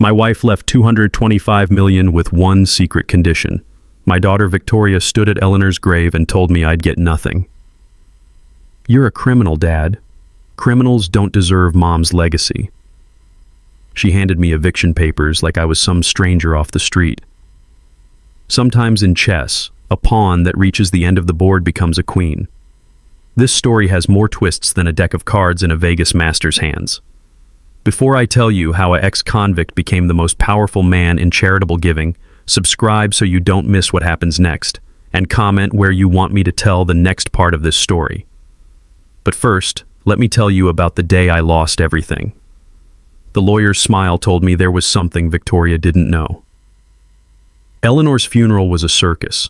My wife left $225 million with one secret condition. My daughter Victoria stood at Eleanor's grave and told me I'd get nothing. You're a criminal, Dad. Criminals don't deserve Mom's legacy. She handed me eviction papers like I was some stranger off the street. Sometimes in chess, a pawn that reaches the end of the board becomes a queen. This story has more twists than a deck of cards in a Vegas master's hands. Before I tell you how an ex-convict became the most powerful man in charitable giving, subscribe so you don't miss what happens next, and comment where you want me to tell the next part of this story. But first, let me tell you about the day I lost everything. The lawyer's smile told me there was something Victoria didn't know. Eleanor's funeral was a circus.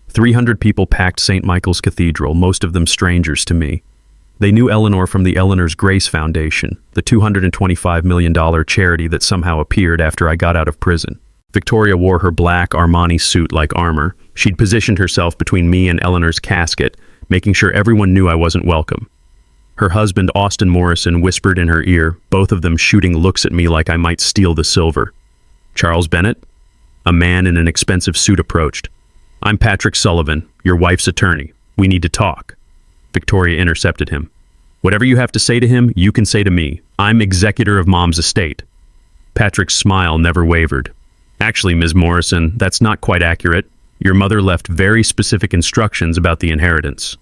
300 people packed St. Michael's Cathedral, most of them strangers to me. They knew Eleanor from the Eleanor's Grace Foundation, the $225 million charity that somehow appeared after I got out of prison. Victoria wore her black Armani suit like armor. She'd positioned herself between me and Eleanor's casket, making sure everyone knew I wasn't welcome. Her husband, Austin Morrison, whispered in her ear, both of them shooting looks at me like I might steal the silver. Charles Bennett? A man in an expensive suit approached. I'm Patrick Sullivan, your wife's attorney. We need to talk. Victoria intercepted him. Whatever you have to say to him, you can say to me. I'm executor of Mom's estate. Patrick's smile never wavered. Actually, Ms. Morrison, that's not quite accurate. Your mother left very specific instructions about the inheritance.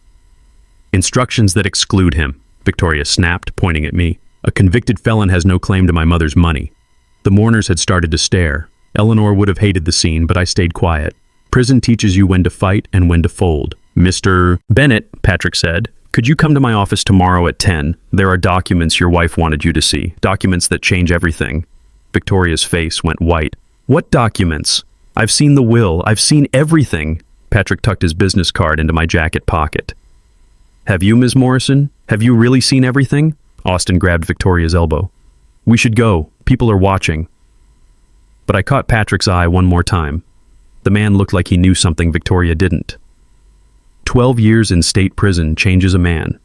Instructions that exclude him, Victoria snapped, pointing at me. A convicted felon has no claim to my mother's money. The mourners had started to stare. Eleanor would have hated the scene, but I stayed quiet. Prison teaches you when to fight and when to fold. Mr. Bennett, Patrick said, could you come to my office tomorrow at 10? There are documents your wife wanted you to see. Documents that change everything. Victoria's face went white. What documents? I've seen the will. I've seen everything. Patrick tucked his business card into my jacket pocket. Have you, Ms. Morrison? Have you really seen everything? Austin grabbed Victoria's elbow. We should go. People are watching. But I caught Patrick's eye one more time. The man looked like he knew something Victoria didn't. 12 years in state prison changes a man.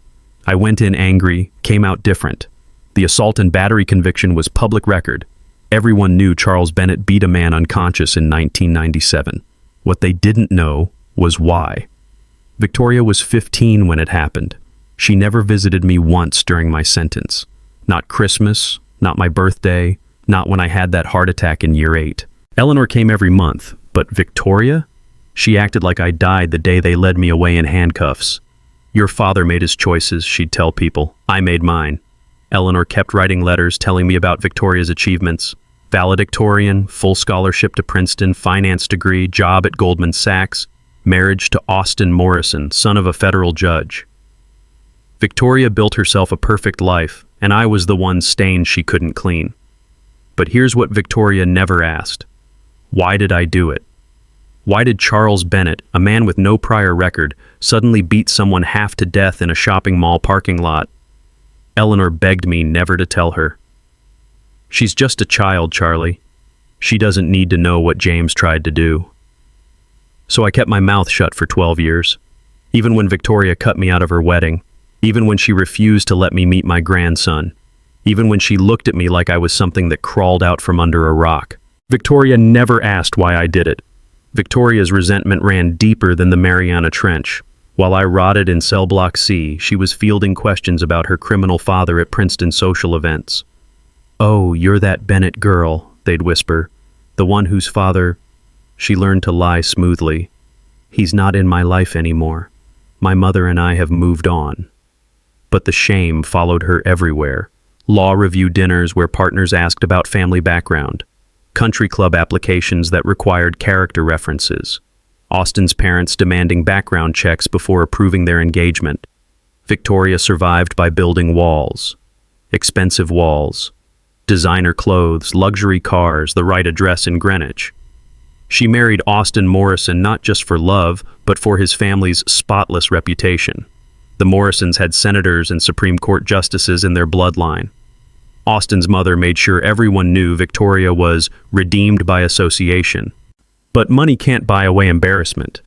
I went in angry, came out different. The assault and battery conviction was public record. Everyone knew Charles Bennett beat a man unconscious in 1997. What they didn't know was why. Victoria was 15 when it happened. She never visited me once during my sentence. Not Christmas, not my birthday, not when I had that heart attack in year 8. Eleanor came every month, but Victoria? She acted like I died the day they led me away in handcuffs. Your father made his choices, she'd tell people. I made mine. Eleanor kept writing letters telling me about Victoria's achievements. Valedictorian, full scholarship to Princeton, finance degree, job at Goldman Sachs, marriage to Austin Morrison, son of a federal judge. Victoria built herself a perfect life, and I was the one stain she couldn't clean. But here's what Victoria never asked. Why did I do it? Why did Charles Bennett, a man with no prior record, suddenly beat someone half to death in a shopping mall parking lot? Eleanor begged me never to tell her. She's just a child, Charlie. She doesn't need to know what James tried to do. So I kept my mouth shut for 12 years. Even when Victoria cut me out of her wedding. Even when she refused to let me meet my grandson. Even when she looked at me like I was something that crawled out from under a rock. Victoria never asked why I did it. Victoria's resentment ran deeper than the Mariana Trench. While I rotted in cell block C, she was fielding questions about her criminal father at Princeton social events. Oh, you're that Bennett girl, they'd whisper. The one whose father... She learned to lie smoothly. He's not in my life anymore. My mother and I have moved on. But the shame followed her everywhere. Law review dinners where partners asked about family background. Country club applications that required character references. Austin's parents demanding background checks before approving their engagement. Victoria survived by building walls. Expensive walls. Designer clothes, luxury cars, the right address in Greenwich. She married Austin Morrison not just for love, but for his family's spotless reputation. The Morrisons had senators and Supreme Court justices in their bloodline. Austin's mother made sure everyone knew Victoria was redeemed by association. But money can't buy away embarrassment.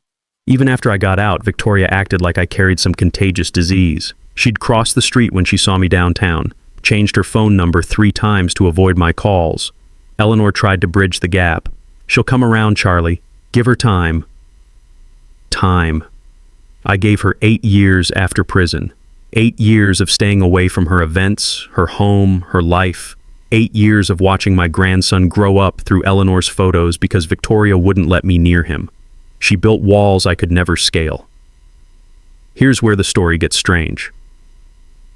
Even after I got out, Victoria acted like I carried some contagious disease. She'd cross the street when she saw me downtown, changed her phone number 3 times to avoid my calls. Eleanor tried to bridge the gap. "She'll come around, Charlie. Give her time." Time. I gave her 8 years after prison. 8 years of staying away from her events, her home, her life. 8 years of watching my grandson grow up through Eleanor's photos because Victoria wouldn't let me near him. She built walls I could never scale. Here's where the story gets strange.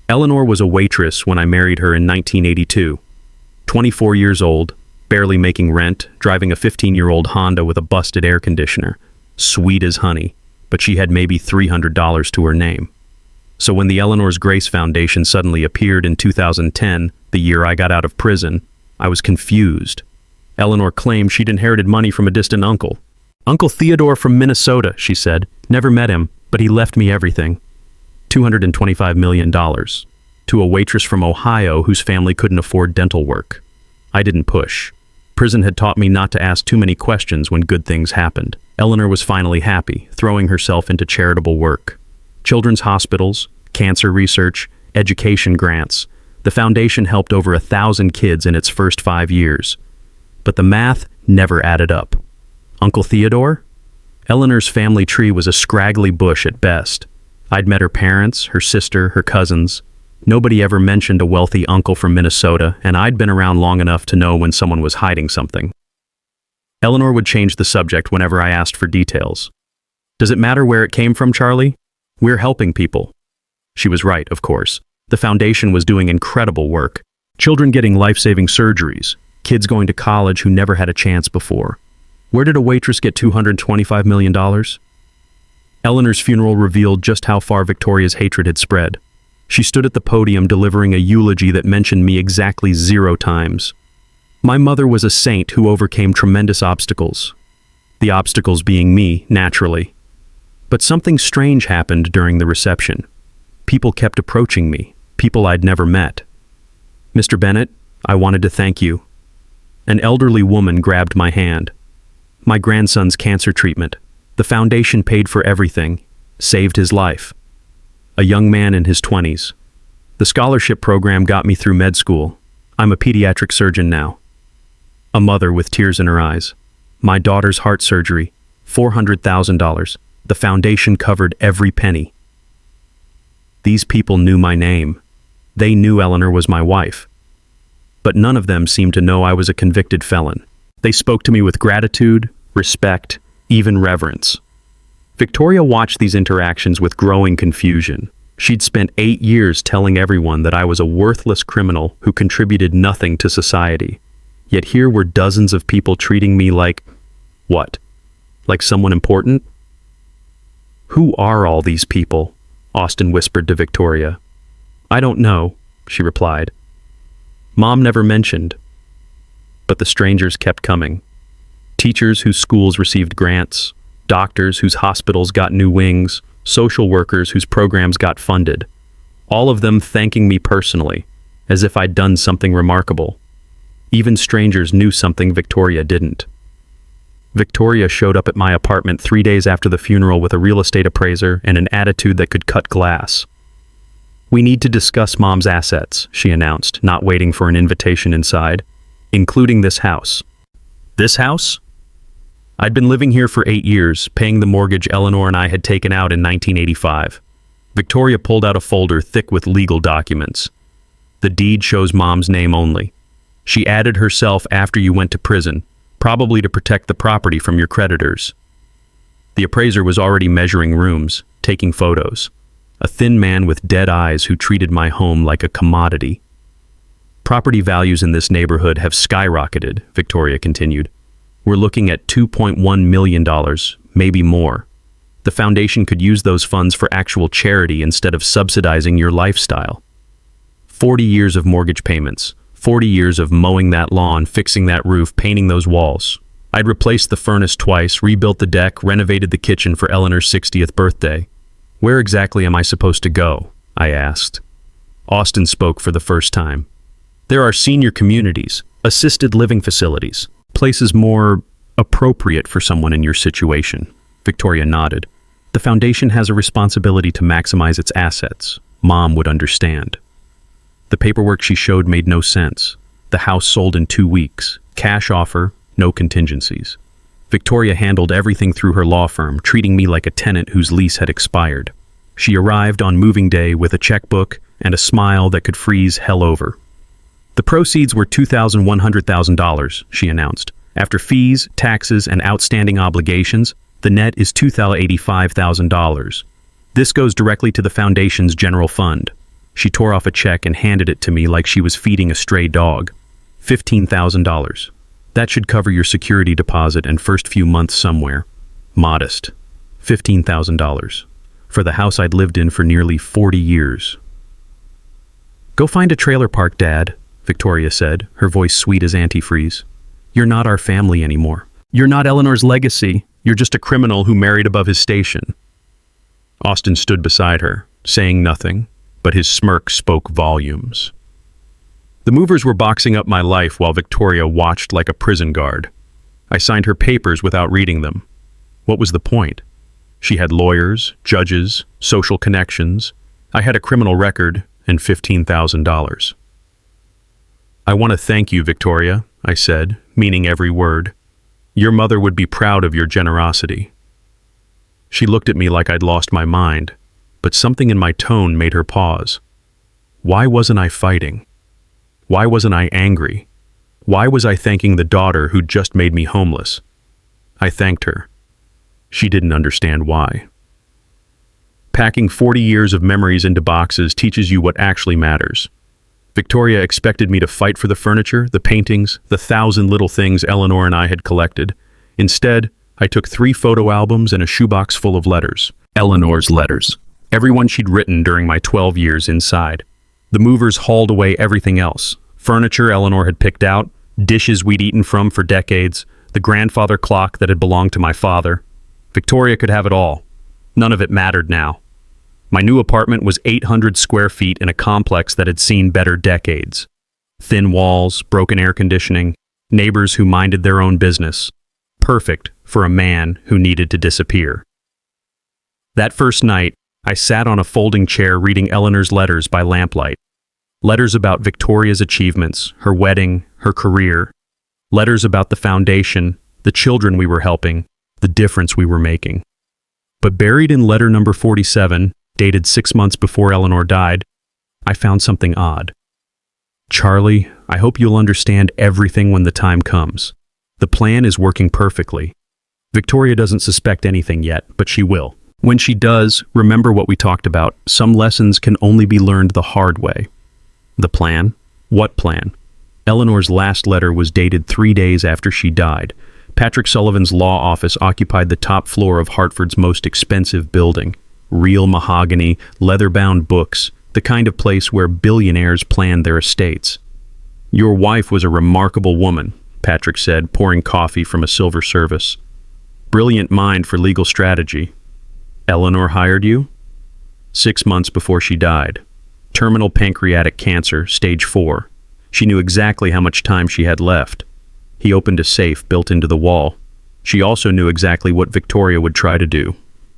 Eleanor was a waitress when I married her in 1982. 24 years old, barely making rent, driving a 15-year-old Honda with a busted air conditioner. Sweet as honey, but she had maybe $300 to her name. So when the Eleanor's Grace Foundation suddenly appeared in 2010, the year I got out of prison, I was confused. Eleanor claimed she'd inherited money from a distant uncle. "Uncle Theodore from Minnesota," she said. "Never met him, but he left me everything. $225 million. To a waitress from Ohio whose family couldn't afford dental work. I didn't push. Prison had taught me not to ask too many questions when good things happened. Eleanor was finally happy, throwing herself into charitable work. Children's hospitals, cancer research, education grants. The foundation helped over 1,000 kids in its first 5 years. But the math never added up. Uncle Theodore? Eleanor's family tree was a scraggly bush at best. I'd met her parents, her sister, her cousins. Nobody ever mentioned a wealthy uncle from Minnesota, and I'd been around long enough to know when someone was hiding something. Eleanor would change the subject whenever I asked for details. "Does it matter where it came from, Charlie? We're helping people." She was right, of course. The foundation was doing incredible work. Children getting life-saving surgeries, kids going to college who never had a chance before. Where did a waitress get $225 million? Eleanor's funeral revealed just how far Victoria's hatred had spread. She stood at the podium delivering a eulogy that mentioned me exactly 0 times. My mother was a saint who overcame tremendous obstacles. The obstacles being me, naturally. But something strange happened during the reception. People kept approaching me, people I'd never met. "Mr. Bennett, I wanted to thank you." An elderly woman grabbed my hand. "My grandson's cancer treatment. The foundation paid for everything, saved his life." A young man in his 20s. "The scholarship program got me through med school. I'm a pediatric surgeon now." A mother with tears in her eyes. "My daughter's heart surgery, $400,000. The foundation covered every penny." These people knew my name. They knew Eleanor was my wife. But none of them seemed to know I was a convicted felon. They spoke to me with gratitude, respect, even reverence. Victoria watched these interactions with growing confusion. She'd spent 8 years telling everyone that I was a worthless criminal who contributed nothing to society. Yet here were dozens of people treating me like... what? Like someone important? "Who are all these people?" Austin whispered to Victoria. "I don't know," she replied. Mom never mentioned. But the strangers kept coming. Teachers whose schools received grants, doctors whose hospitals got new wings, social workers whose programs got funded. All of them thanking me personally, as if I'd done something remarkable. Even strangers knew something Victoria didn't. Victoria showed up at my apartment 3 days after the funeral with a real estate appraiser and an attitude that could cut glass. "We need to discuss Mom's assets," she announced, not waiting for an invitation inside, "including this house." This house? I'd been living here for 8 years, paying the mortgage Eleanor and I had taken out in 1985. Victoria pulled out a folder thick with legal documents. "The deed shows Mom's name only. She added herself after you went to prison, probably to protect the property from your creditors." The appraiser was already measuring rooms, taking photos. A thin man with dead eyes who treated my home like a commodity. "Property values in this neighborhood have skyrocketed," Victoria continued. "We're looking at $2.1 million, maybe more. The foundation could use those funds for actual charity instead of subsidizing your lifestyle. 40 years of mortgage payments, 40 years of mowing that lawn, fixing that roof, painting those walls. I'd replaced the furnace twice, rebuilt the deck, renovated the kitchen for Eleanor's 60th birthday. Where exactly am I supposed to go?" I asked. Austin spoke for the first time. "There are senior communities, assisted living facilities, places more appropriate for someone in your situation." Victoria nodded. "The foundation has a responsibility to maximize its assets. Mom would understand." The paperwork she showed made no sense. The house sold in 2 weeks. Cash offer, no contingencies. Victoria handled everything through her law firm, treating me like a tenant whose lease had expired. She arrived on moving day with a checkbook and a smile that could freeze hell over. The proceeds were $100,000, she announced. After fees, taxes, and outstanding obligations, the net is $285,000. This goes directly to the foundation's general fund. She tore off a check and handed it to me like she was feeding a stray dog. $15,000. That should cover your security deposit and first few months somewhere. Modest. $15,000. For the house I'd lived in for nearly 40 years. "Go find a trailer park, Dad," Victoria said, her voice sweet as antifreeze. "You're not our family anymore. You're not Eleanor's legacy. You're just a criminal who married above his station." Austin stood beside her, saying nothing, but his smirk spoke volumes. The movers were boxing up my life while Victoria watched like a prison guard. I signed her papers without reading them. What was the point? She had lawyers, judges, social connections. I had a criminal record and $15,000. "I want to thank you, Victoria," I said, meaning every word. "Your mother would be proud of your generosity." She looked at me like I'd lost my mind, but something in my tone made her pause. Why wasn't I fighting? Why wasn't I angry? Why was I thanking the daughter who'd just made me homeless? I thanked her. She didn't understand why. Packing 40 years of memories into boxes teaches you what actually matters. Victoria expected me to fight for the furniture, the paintings, the 1,000 little things Eleanor and I had collected. Instead, I took 3 photo albums and a shoebox full of letters. Eleanor's letters. Everyone she'd written during my 12 years inside. The movers hauled away everything else. Furniture Eleanor had picked out, dishes we'd eaten from for decades, the grandfather clock that had belonged to my father. Victoria could have it all. None of it mattered now. My new apartment was 800 square feet in a complex that had seen better decades. Thin walls, broken air conditioning, neighbors who minded their own business. Perfect for a man who needed to disappear. That first night, I sat on a folding chair reading Eleanor's letters by lamplight. Letters about Victoria's achievements, her wedding, her career. Letters about the foundation, the children we were helping, the difference we were making. But buried in letter number 47, dated 6 months before Eleanor died, I found something odd. "Charlie, I hope you'll understand everything when the time comes. The plan is working perfectly. Victoria doesn't suspect anything yet, but she will. When she does, remember what we talked about. Some lessons can only be learned the hard way." The plan? What plan? Eleanor's last letter was dated 3 days after she died. Patrick Sullivan's law office occupied the top floor of Hartford's most expensive building. Real mahogany, leather-bound books, the kind of place where billionaires planned their estates. "Your wife was a remarkable woman," Patrick said, pouring coffee from a silver service. "Brilliant mind for legal strategy. Eleanor hired you?" 6 months before she died. Terminal pancreatic cancer, stage 4. She knew exactly how much time she had left. He opened a safe built into the wall. She also knew exactly what Victoria would try to do.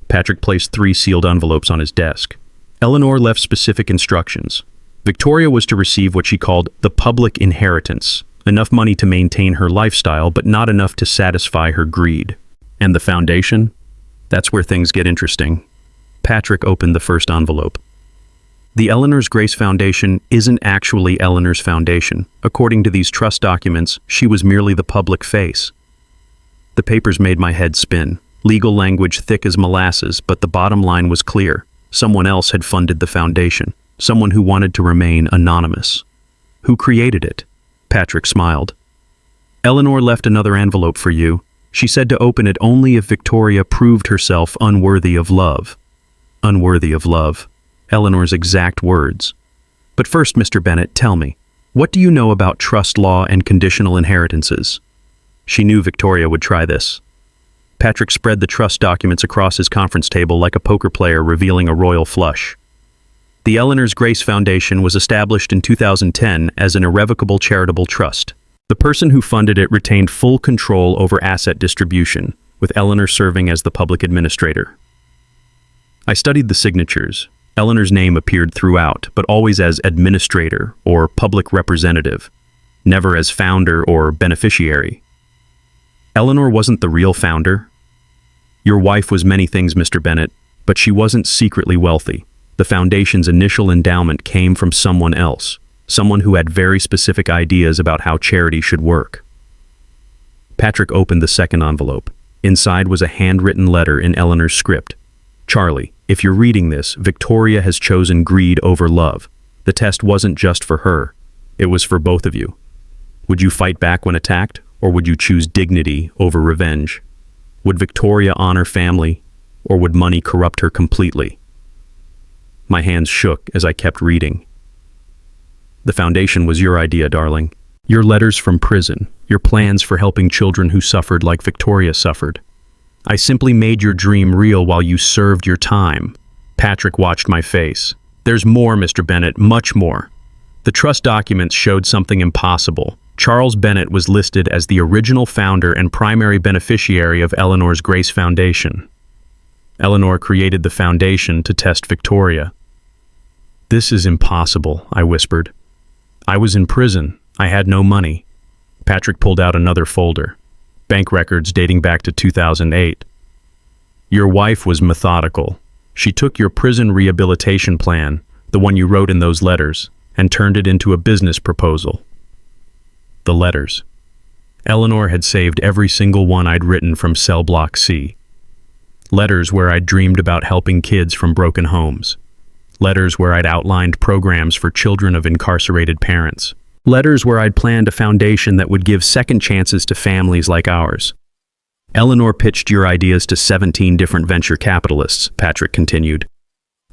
Patrick placed 3 sealed envelopes on his desk. Eleanor left specific instructions. Victoria was to receive what she called the public inheritance, enough money to maintain her lifestyle, but not enough to satisfy her greed. And the foundation? That's where things get interesting. Patrick opened the first envelope. The Eleanor's Grace Foundation isn't actually Eleanor's foundation. According to these trust documents, she was merely the public face. The papers made my head spin. Legal language thick as molasses, but the bottom line was clear. Someone else had funded the foundation. Someone who wanted to remain anonymous. Who created it? Patrick smiled. "Eleanor left another envelope for you. She said to open it only if Victoria proved herself unworthy of love." Unworthy of love. Eleanor's exact words. "But first, Mr. Bennett, tell me, what do you know about trust law and conditional inheritances?" She knew Victoria would try this. Patrick spread the trust documents across his conference table like a poker player revealing a royal flush. The Eleanor's Grace Foundation was established in 2010 as an irrevocable charitable trust. The person who funded it retained full control over asset distribution, with Eleanor serving as the public administrator. I studied the signatures. Eleanor's name appeared throughout, but always as administrator or public representative. never as founder or beneficiary. Eleanor wasn't the real founder. Your wife was many things, Mr. Bennett, but she wasn't secretly wealthy. The foundation's initial endowment came from someone else, someone who had very specific ideas about how charity should work. Patrick opened the second envelope. Inside was a handwritten letter in Eleanor's script. Charlie, if you're reading this, Victoria has chosen greed over love. The test wasn't just for her. It was for both of you. Would you fight back when attacked, or would you choose dignity over revenge? Would Victoria honor family, or would money corrupt her completely? My hands shook as I kept reading. The foundation was your idea, darling. Your letters from prison, your plans for helping children who suffered like Victoria suffered. I simply made your dream real while you served your time. Patrick watched my face. There's more, Mr. Bennett, much more. The trust documents showed something impossible. Charles Bennett was listed as the original founder and primary beneficiary of Eleanor's Grace Foundation. Eleanor created the foundation to test Victoria. This is impossible, I whispered. I was in prison. I had no money. Patrick pulled out another folder. Bank records dating back to 2008. Your wife was methodical. She took your prison rehabilitation plan, the one you wrote in those letters, and turned it into a business proposal. The letters. Eleanor had saved every single one I'd written from Cell Block C. Letters where I'd dreamed about helping kids from broken homes. Letters where I'd outlined programs for children of incarcerated parents. Letters where I'd planned a foundation that would give second chances to families like ours. Eleanor pitched your ideas to 17 different venture capitalists, Patrick continued.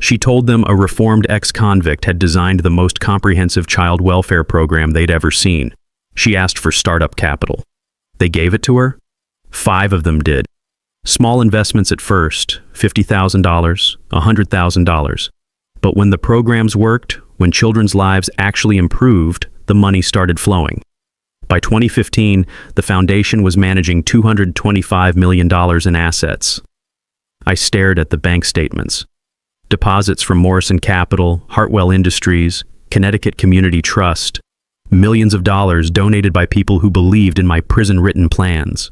She told them a reformed ex-convict had designed the most comprehensive child welfare program they'd ever seen. She asked for startup capital. They gave it to her? 5 of them did. Small investments at first, $50,000, $100,000. But when the programs worked, when children's lives actually improved, the money started flowing. By 2015, the foundation was managing $225 million in assets. I stared at the bank statements. Deposits from Morrison Capital, Hartwell Industries, Connecticut Community Trust, millions of dollars donated by people who believed in my prison-written plans.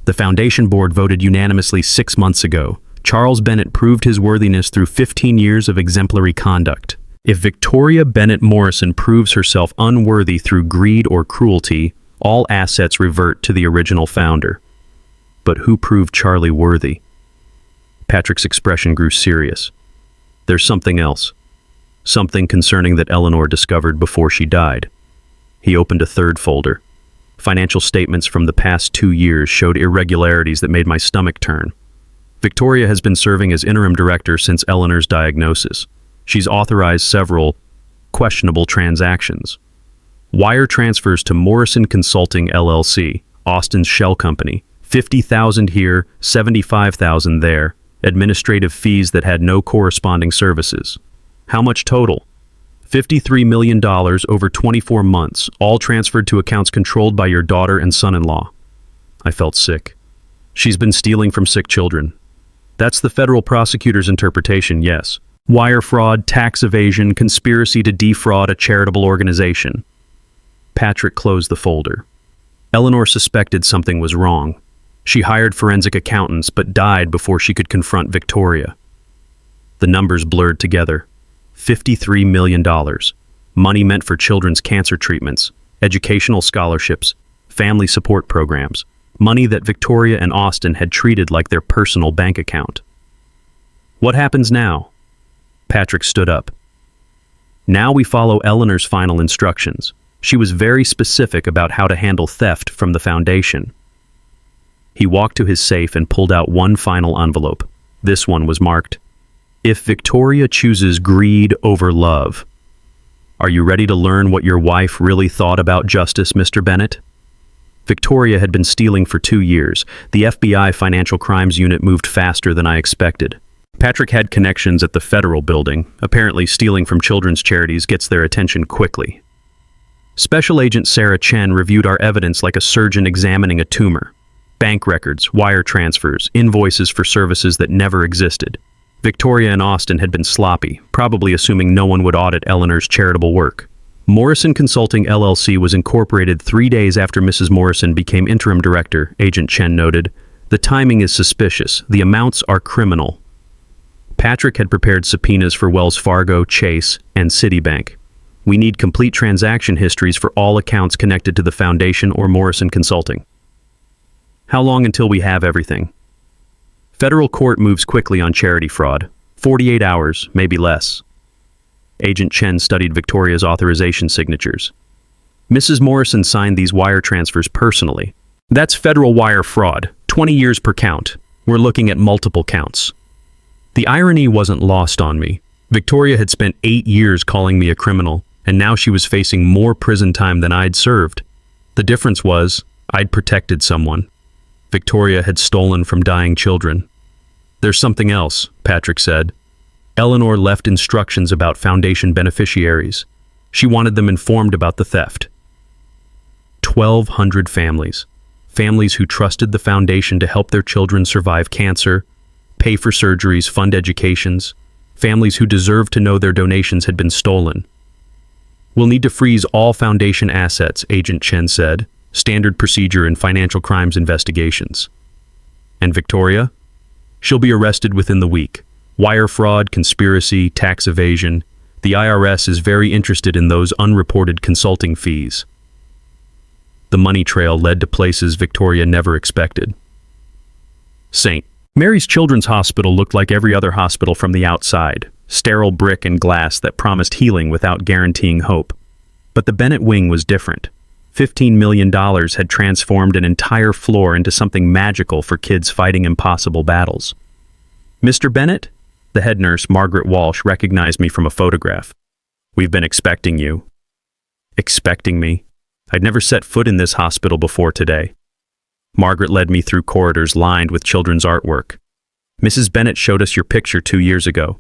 The foundation board voted unanimously 6 months ago. Charles Bennett proved his worthiness through 15 years of exemplary conduct. If Victoria Bennett Morrison proves herself unworthy through greed or cruelty, all assets revert to the original founder. But who proved Charlie worthy? Patrick's expression grew serious. There's something else. Something concerning that Eleanor discovered before she died. He opened a third folder. Financial statements from the past 2 years showed irregularities that made my stomach turn. Victoria has been serving as interim director since Eleanor's diagnosis. She's authorized several questionable transactions. Wire transfers to Morrison Consulting LLC, Austin's shell company, $50,000 here, $75,000 there, administrative fees that had no corresponding services. How much total? $53 million over 24 months, all transferred to accounts controlled by your daughter and son-in-law. I felt sick. She's been stealing from sick children. That's the federal prosecutor's interpretation, yes. Wire fraud, tax evasion, conspiracy to defraud a charitable organization. Patrick closed the folder. Eleanor suspected something was wrong. She hired forensic accountants but died before she could confront Victoria. The numbers blurred together. $53 million. Money meant for children's cancer treatments, educational scholarships, family support programs. Money that Victoria and Austin had treated like their personal bank account. What happens now? Patrick stood up. Now we follow Eleanor's final instructions. She was very specific about how to handle theft from the foundation. He walked to his safe and pulled out one final envelope. This one was marked, "If Victoria chooses greed over love." Are you ready to learn what your wife really thought about justice, Mr. Bennett? Victoria had been stealing for 2 years. The FBI Financial Crimes Unit moved faster than I expected. Patrick had connections at the federal building. Apparently, stealing from children's charities gets their attention quickly. Special Agent Sarah Chen reviewed our evidence like a surgeon examining a tumor. Bank records, wire transfers, invoices for services that never existed. Victoria and Austin had been sloppy, probably assuming no one would audit Eleanor's charitable work. Morrison Consulting LLC was incorporated 3 days after Mrs. Morrison became interim director, Agent Chen noted. The timing is suspicious. The amounts are criminal. Patrick had prepared subpoenas for Wells Fargo, Chase, and Citibank. We need complete transaction histories for all accounts connected to the foundation or Morrison Consulting. How long until we have everything? Federal court moves quickly on charity fraud. 48 hours, maybe less. Agent Chen studied Victoria's authorization signatures. Mrs. Morrison signed these wire transfers personally. That's federal wire fraud, 20 years per count. We're looking at multiple counts. The irony wasn't lost on me. Victoria had spent 8 years calling me a criminal, and now she was facing more prison time than I'd served. The difference was, I'd protected someone. Victoria had stolen from dying children. There's something else, Patrick said. Eleanor left instructions about foundation beneficiaries. She wanted them informed about the theft. 1,200 families. Families who trusted the foundation to help their children survive cancer, pay for surgeries, fund educations. Families who deserved to know their donations had been stolen. We'll need to freeze all foundation assets, Agent Chen said. Standard procedure in financial crimes investigations. And Victoria? She'll be arrested within the week. Wire fraud, conspiracy, tax evasion. The IRS is very interested in those unreported consulting fees. The money trail led to places Victoria never expected. St. Mary's Children's Hospital looked like every other hospital from the outside. Sterile brick and glass that promised healing without guaranteeing hope. But the Bennett wing was different. $15 million had transformed an entire floor into something magical for kids fighting impossible battles. Mr. Bennett? The head nurse, Margaret Walsh, recognized me from a photograph. We've been expecting you. Expecting me? I'd never set foot in this hospital before today. Margaret led me through corridors lined with children's artwork. Mrs. Bennett showed us your picture 2 years ago.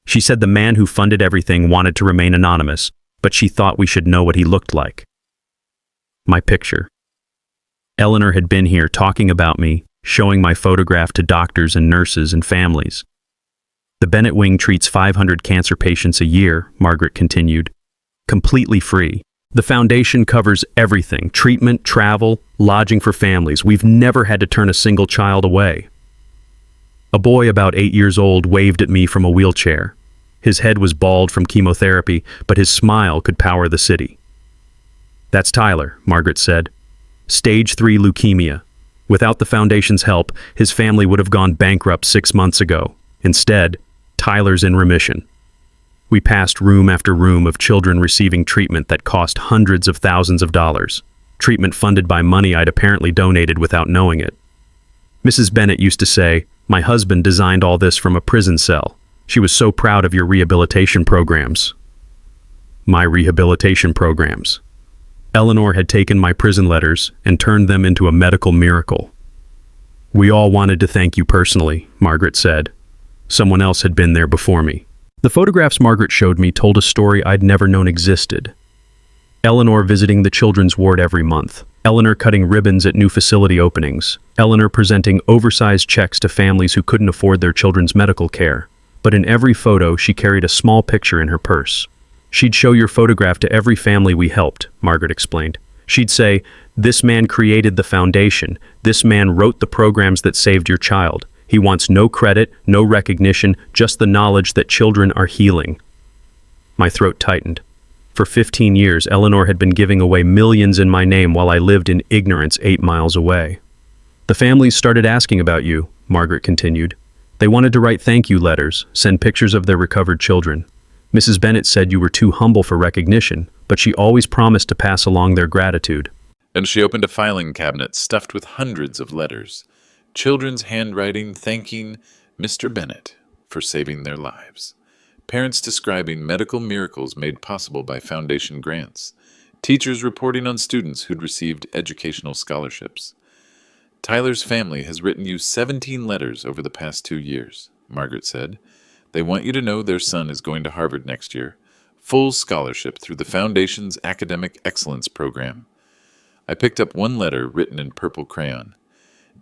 She said the man who funded everything wanted to remain anonymous, but she thought we should know what he looked like. My picture. Eleanor had been here talking about me, showing my photograph to doctors and nurses and families. The Bennett wing treats 500 cancer patients a year, Margaret continued. Completely free. The foundation covers everything, treatment, travel, lodging for families. We've never had to turn a single child away. A boy about 8 years old waved at me from a wheelchair. His head was bald from chemotherapy, but his smile could power the city. That's Tyler, Margaret said. Stage 3 leukemia. Without the foundation's help, his family would have gone bankrupt 6 months ago. Instead, Tyler's in remission. We passed room after room of children receiving treatment that cost hundreds of thousands of dollars. Treatment funded by money I'd apparently donated without knowing it. Mrs. Bennett used to say, "My husband designed all this from a prison cell. She was so proud of your rehabilitation programs." My rehabilitation programs. Eleanor had taken my prison letters and turned them into a medical miracle. "We all wanted to thank you personally," Margaret said. Someone else had been there before me. The photographs Margaret showed me told a story I'd never known existed. Eleanor visiting the children's ward every month. Eleanor cutting ribbons at new facility openings. Eleanor presenting oversized checks to families who couldn't afford their children's medical care. But in every photo, she carried a small picture in her purse. She'd show your photograph to every family we helped, Margaret explained. She'd say, "This man created the foundation. This man wrote the programs that saved your child. He wants no credit, no recognition, just the knowledge that children are healing." My throat tightened. For 15 years, Eleanor had been giving away millions in my name while I lived in ignorance 8 miles away. "The families started asking about you," Margaret continued. "They wanted to write thank you letters, send pictures of their recovered children. Mrs. Bennett said you were too humble for recognition, but she always promised to pass along their gratitude." And she opened a filing cabinet stuffed with hundreds of letters. Children's handwriting thanking Mr. Bennett for saving their lives. Parents describing medical miracles made possible by foundation grants. Teachers reporting on students who'd received educational scholarships. "Tyler's family has written you 17 letters over the past 2 years," Margaret said. "They want you to know their son is going to Harvard next year. Full scholarship through the Foundation's Academic Excellence Program." I picked up one letter written in purple crayon.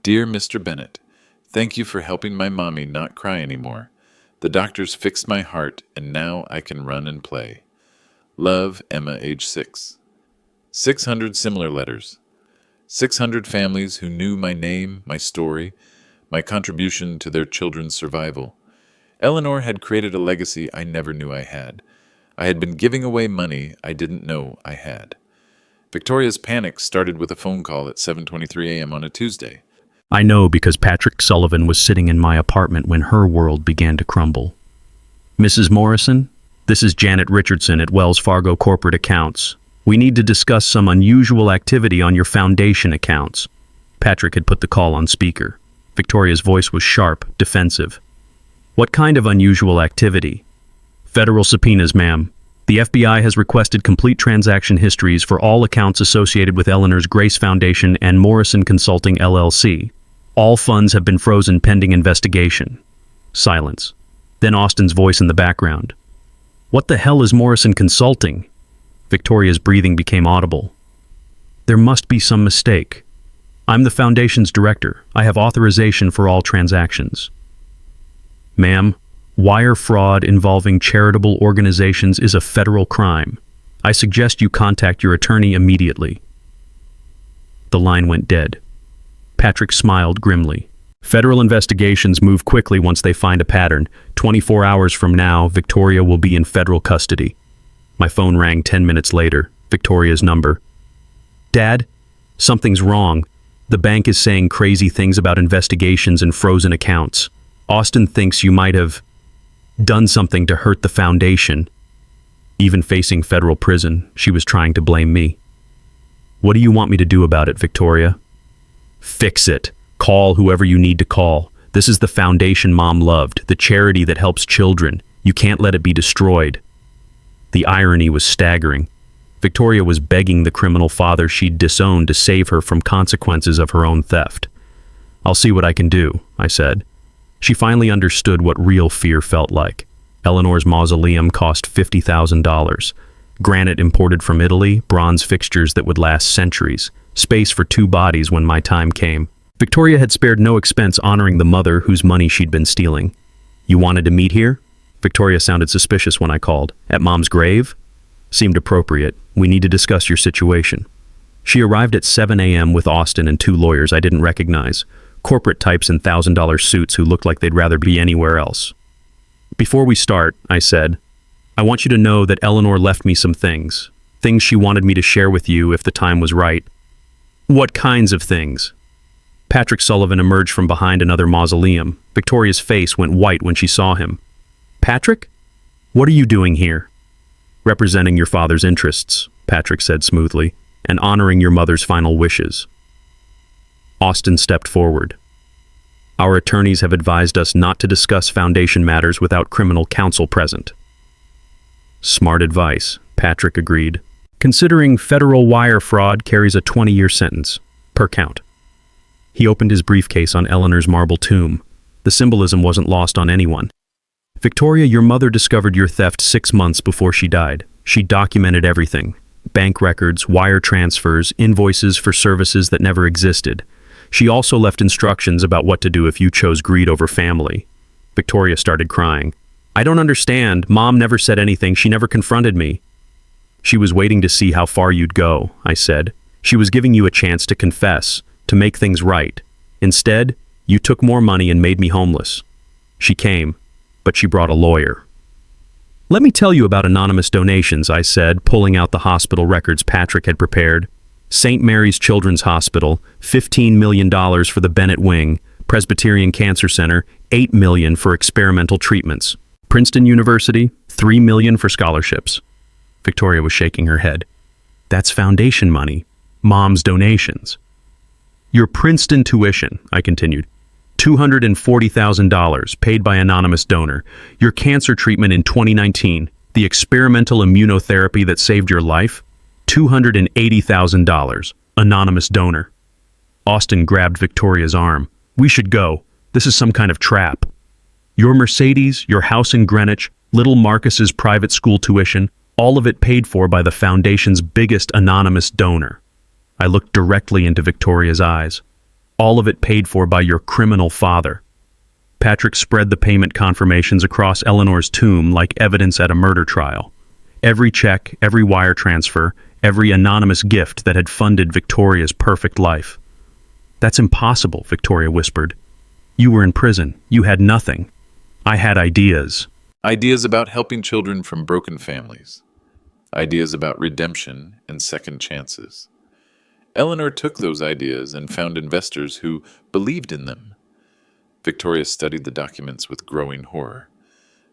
"Dear Mr. Bennett, thank you for helping my mommy not cry anymore. The doctors fixed my heart, and now I can run and play. Love, Emma, age 6. 600 similar letters. 600 families who knew my name, my story, my contribution to their children's survival. Eleanor had created a legacy I never knew I had. I had been giving away money I didn't know I had. Victoria's panic started with a phone call at 7:23 a.m. on a Tuesday. I know because Patrick Sullivan was sitting in my apartment when her world began to crumble. Mrs. Morrison, this is Janet Richardson at Wells Fargo Corporate Accounts. We need to discuss some unusual activity on your foundation accounts. Patrick had put the call on speaker. Victoria's voice was sharp, defensive. What kind of unusual activity? Federal subpoenas, ma'am. The FBI has requested complete transaction histories for all accounts associated with Eleanor's Grace Foundation and Morrison Consulting LLC. All funds have been frozen pending investigation. Silence. Then Austin's voice in the background. What the hell is Morrison Consulting? Victoria's breathing became audible. There must be some mistake. I'm the foundation's director. I have authorization for all transactions. Ma'am, wire fraud involving charitable organizations is a federal crime. I suggest you contact your attorney immediately. The line went dead. Patrick smiled grimly. Federal investigations move quickly once they find a pattern. 24 hours from now, Victoria will be in federal custody. My phone rang 10 minutes later. Victoria's number. Dad, something's wrong. The bank is saying crazy things about investigations and frozen accounts. Austin thinks you might have done something to hurt the foundation. Even facing federal prison, she was trying to blame me. What do you want me to do about it, Victoria? Fix it. Call whoever you need to call. This is the foundation Mom loved, the charity that helps children. You can't let it be destroyed. The irony was staggering. Victoria was begging the criminal father she'd disowned to save her from consequences of her own theft. I'll see what I can do, I said. She finally understood what real fear felt like. Eleanor's mausoleum cost $50,000. Granite imported from Italy, bronze fixtures that would last centuries, space for 2 bodies when my time came. Victoria had spared no expense honoring the mother whose money she'd been stealing. You wanted to meet here? Victoria sounded suspicious when I called. At Mom's grave? Seemed appropriate. We need to discuss your situation. She arrived at 7 a.m. with Austin and 2 lawyers I didn't recognize. Corporate types in $1,000 suits who looked like they'd rather be anywhere else. Before we start, I said, I want you to know that Eleanor left me some things. Things she wanted me to share with you if the time was right. What kinds of things? Patrick Sullivan emerged from behind another mausoleum. Victoria's face went white when she saw him. Patrick? What are you doing here? Representing your father's interests, Patrick said smoothly, and honoring your mother's final wishes. Austin stepped forward. Our attorneys have advised us not to discuss foundation matters without criminal counsel present. Smart advice, Patrick agreed. Considering federal wire fraud carries a 20-year sentence, per count. He opened his briefcase on Eleanor's marble tomb. The symbolism wasn't lost on anyone. Victoria, your mother discovered your theft 6 months before she died. She documented everything. Bank records, wire transfers, invoices for services that never existed. She also left instructions about what to do if you chose greed over family. Victoria started crying. I don't understand. Mom never said anything. She never confronted me. She was waiting to see how far you'd go, I said. She was giving you a chance to confess, to make things right. Instead, you took more money and made me homeless. She came, but she brought a lawyer. Let me tell you about anonymous donations, I said, pulling out the hospital records Patrick had prepared. St. Mary's Children's Hospital, $15 million for the Bennett Wing. Presbyterian Cancer Center, $8 million for experimental treatments. Princeton University, $3 million for scholarships. Victoria was shaking her head. That's foundation money. Mom's donations. Your Princeton tuition, I continued. $240,000 paid by anonymous donor. Your cancer treatment in 2019. The experimental immunotherapy that saved your life. $280,000. Anonymous donor. Austin grabbed Victoria's arm. We should go. This is some kind of trap. Your Mercedes, your house in Greenwich, little Marcus's private school tuition, all of it paid for by the foundation's biggest anonymous donor. I looked directly into Victoria's eyes. All of it paid for by your criminal father. Patrick spread the payment confirmations across Eleanor's tomb like evidence at a murder trial. Every check, every wire transfer, every anonymous gift that had funded Victoria's perfect life. "That's impossible," Victoria whispered. "You were in prison. You had nothing. I had ideas." Ideas about helping children from broken families. Ideas about redemption and second chances. Eleanor took those ideas and found investors who believed in them. Victoria studied the documents with growing horror.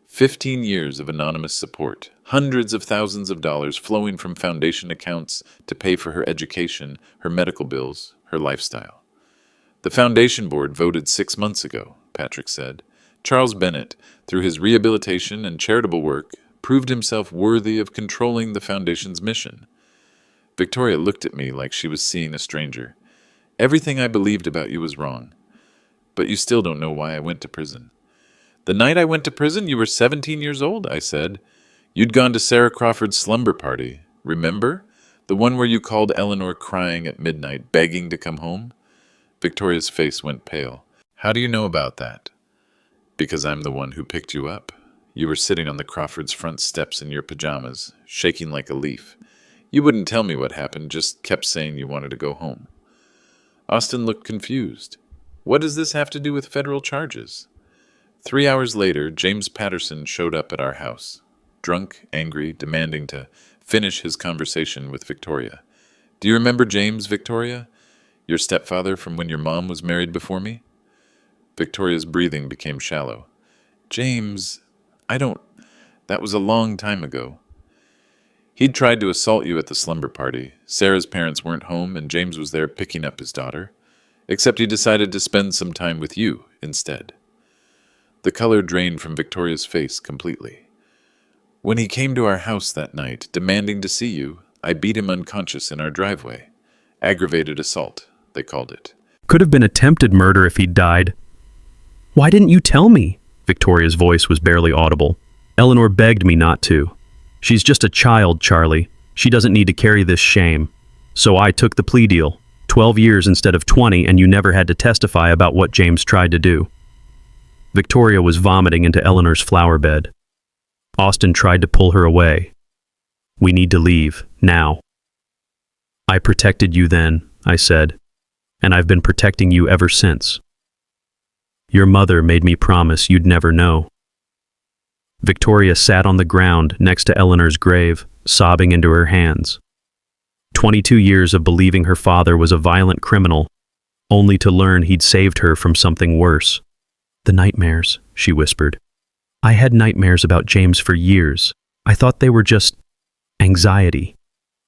15 years of anonymous support, hundreds of thousands of dollars flowing from foundation accounts to pay for her education, her medical bills, her lifestyle. "The foundation board voted 6 months ago," Patrick said. "Charles Bennett, through his rehabilitation and charitable work, proved himself worthy of controlling the foundation's mission." Victoria looked at me like she was seeing a stranger. "Everything I believed about you was wrong. But you still don't know why I went to prison." "The night I went to prison, you were 17 years old," I said. "You'd gone to Sarah Crawford's slumber party. Remember? The one where you called Eleanor crying at midnight, begging to come home?" Victoria's face went pale. "How do you know about that?" "Because I'm the one who picked you up. You were sitting on the Crawfords' front steps in your pajamas, shaking like a leaf. You wouldn't tell me what happened, just kept saying you wanted to go home." Austin looked confused. "What does this have to do with federal charges?" 3 hours later, James Patterson showed up at our house, drunk, angry, demanding to finish his conversation with Victoria. "Do you remember James, Victoria? Your stepfather from when your mom was married before me?" Victoria's breathing became shallow. "James, that was a long time ago." "He'd tried to assault you at the slumber party. Sarah's parents weren't home, and James was there picking up his daughter. Except he decided to spend some time with you instead." The color drained from Victoria's face completely. "When he came to our house that night, demanding to see you, I beat him unconscious in our driveway. Aggravated assault, they called it." "Could have been attempted murder if he'd died." "Why didn't you tell me?" Victoria's voice was barely audible. "Eleanor begged me not to. She's just a child, Charlie. She doesn't need to carry this shame. So I took the plea deal. 12 years instead of 20, and you never had to testify about what James tried to do." Victoria was vomiting into Eleanor's flower bed. Austin tried to pull her away. "We need to leave, now." "I protected you then," I said, "and I've been protecting you ever since. Your mother made me promise you'd never know." Victoria sat on the ground next to Eleanor's grave, sobbing into her hands. 22 years of believing her father was a violent criminal, only to learn he'd saved her from something worse. "The nightmares," she whispered. "I had nightmares about James for years. I thought they were just anxiety."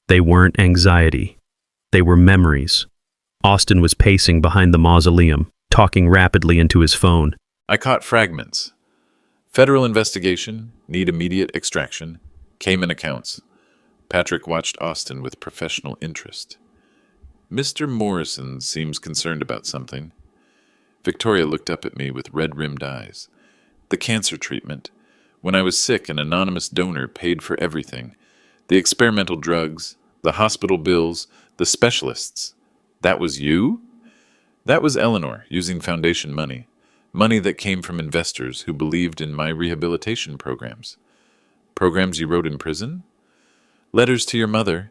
"They weren't anxiety. They were memories." Austin was pacing behind the mausoleum, talking rapidly into his phone. "I caught fragments. Federal investigation, need immediate extraction. Cayman accounts." Patrick watched Austin with professional interest. "Mr. Morrison seems concerned about something." Victoria looked up at me with red-rimmed eyes. "The cancer treatment. When I was sick, an anonymous donor paid for everything. The experimental drugs, the hospital bills, the specialists. That was you?" "That was Eleanor, using foundation money. Money that came from investors who believed in my rehabilitation programs." "Programs you wrote in prison?" "Letters to your mother.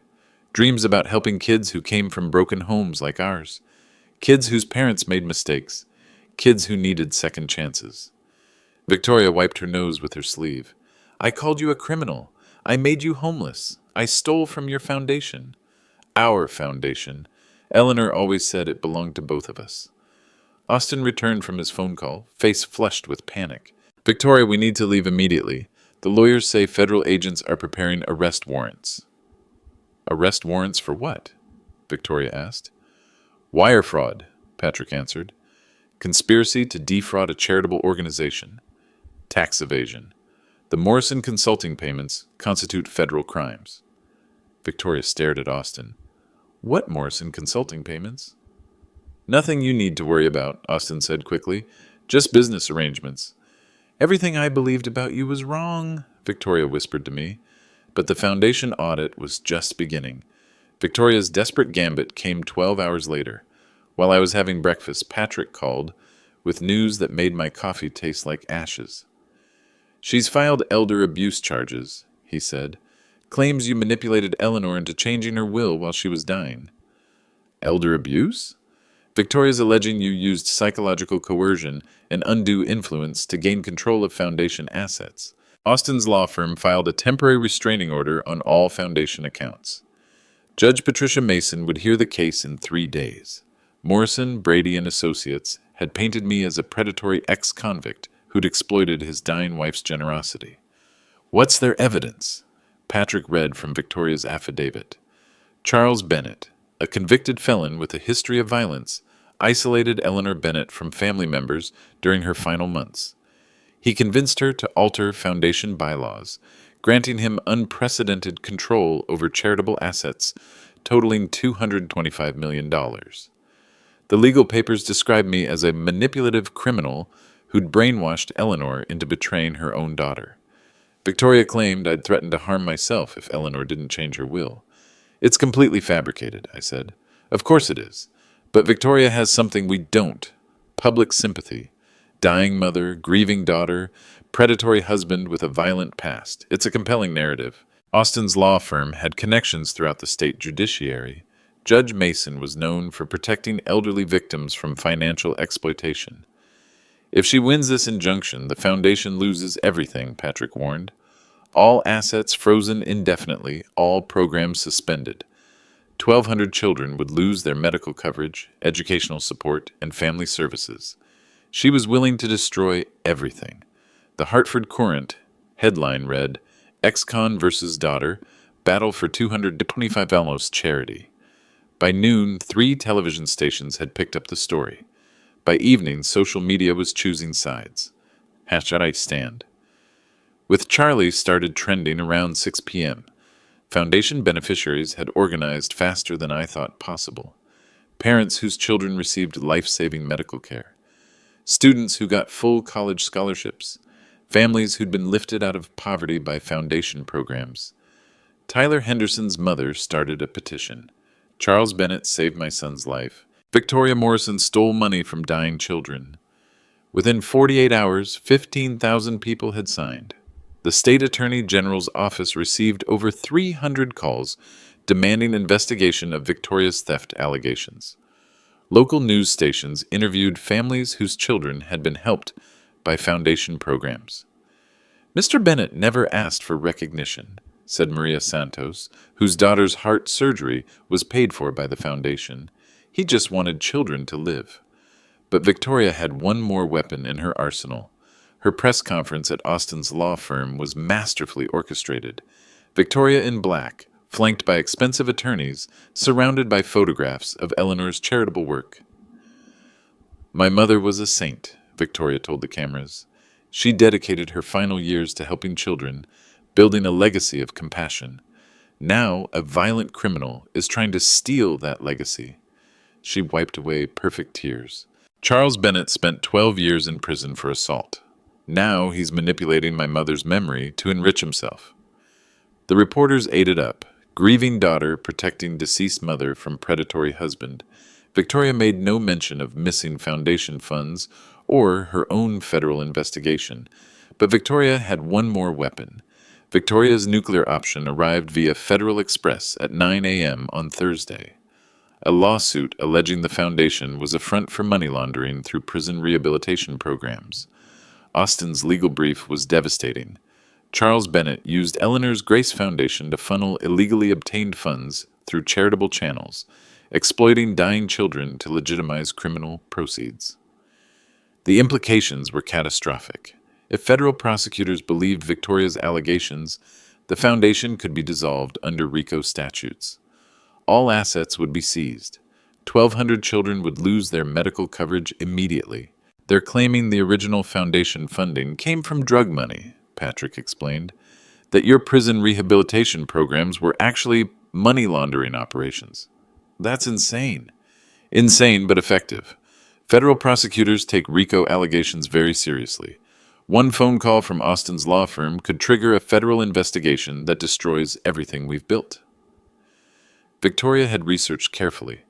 Dreams about helping kids who came from broken homes like ours. Kids whose parents made mistakes. Kids who needed second chances." Victoria wiped her nose with her sleeve. "I called you a criminal. I made you homeless. I stole from your foundation." "Our foundation. Eleanor always said it belonged to both of us." Austin returned from his phone call, face flushed with panic. "Victoria, we need to leave immediately. The lawyers say federal agents are preparing arrest warrants." "Arrest warrants for what?" Victoria asked. "Wire fraud," Patrick answered. "Conspiracy to defraud a charitable organization. Tax evasion. The Morrison consulting payments constitute federal crimes." Victoria stared at Austin. "What Morrison consulting payments?" "Nothing you need to worry about," Austin said quickly. "Just business arrangements." "Everything I believed about you was wrong," Victoria whispered to me. But the foundation audit was just beginning. Victoria's desperate gambit came 12 hours later. While I was having breakfast, Patrick called with news that made my coffee taste like ashes. "She's filed elder abuse charges," he said, claims you manipulated Eleanor into changing her will while she was dying. Elder abuse? Victoria's alleging you used psychological coercion and undue influence to gain control of Foundation assets. Austin's law firm filed a temporary restraining order on all Foundation accounts. Judge Patricia Mason would hear the case in 3 days. Morrison, Brady, and Associates had painted me as a predatory ex-convict who'd exploited his dying wife's generosity. What's their evidence? Patrick read from Victoria's affidavit. Charles Bennett, a convicted felon with a history of violence, isolated Eleanor Bennett from family members during her final months. He convinced her to alter Foundation bylaws, granting him unprecedented control over charitable assets totaling $225 million. The legal papers describe me as a manipulative criminal who'd brainwashed Eleanor into betraying her own daughter. Victoria claimed I'd threatened to harm myself if Eleanor didn't change her will. It's completely fabricated, I said. Of course it is. But Victoria has something we don't. Public sympathy. Dying mother, grieving daughter, predatory husband with a violent past. It's a compelling narrative. Austin's law firm had connections throughout the state judiciary. Judge Mason was known for protecting elderly victims from financial exploitation. If she wins this injunction, the Foundation loses everything, Patrick warned. All assets frozen indefinitely, all programs suspended. 1,200 children would lose their medical coverage, educational support, and family services. She was willing to destroy everything. The Hartford Courant headline read, Ex-con versus daughter, battle for $225 charity. By noon, 3 television stations had picked up the story. By evening, social media was choosing sides. # I stand. With Charlie started trending around 6 p.m. Foundation beneficiaries had organized faster than I thought possible. Parents whose children received life-saving medical care. Students who got full college scholarships. Families who'd been lifted out of poverty by Foundation programs. Tyler Henderson's mother started a petition. Charles Bennett saved my son's life. Victoria Morrison stole money from dying children. Within 48 hours, 15,000 people had signed. The State Attorney General's office received over 300 calls demanding investigation of Victoria's theft allegations. Local news stations interviewed families whose children had been helped by Foundation programs. Mr. Bennett never asked for recognition, said Maria Santos, whose daughter's heart surgery was paid for by the Foundation. He just wanted children to live. But Victoria had one more weapon in her arsenal. Her press conference at Austin's law firm was masterfully orchestrated. Victoria in black, flanked by expensive attorneys, surrounded by photographs of Eleanor's charitable work. My mother was a saint, Victoria told the cameras. She dedicated her final years to helping children, building a legacy of compassion. Now, a violent criminal is trying to steal that legacy. She wiped away perfect tears. Charles Bennett spent 12 years in prison for assault. Now he's manipulating my mother's memory to enrich himself. The reporters ate it up. Grieving daughter protecting deceased mother from predatory husband. Victoria made no mention of missing Foundation funds or her own federal investigation. But Victoria had one more weapon. Victoria's nuclear option arrived via Federal Express at 9 a.m. on Thursday. A lawsuit alleging the Foundation was a front for money laundering through prison rehabilitation programs. Austin's legal brief was devastating. Charles Bennett used Eleanor's Grace Foundation to funnel illegally obtained funds through charitable channels, exploiting dying children to legitimize criminal proceeds. The implications were catastrophic. If federal prosecutors believed Victoria's allegations, the Foundation could be dissolved under RICO statutes. All assets would be seized. 1,200 children would lose their medical coverage immediately. They're claiming the original Foundation funding came from drug money, Patrick explained, that your prison rehabilitation programs were actually money laundering operations. That's insane. Insane but effective. Federal prosecutors take RICO allegations very seriously. One phone call from Austin's law firm could trigger a federal investigation that destroys everything we've built. Victoria had researched carefully.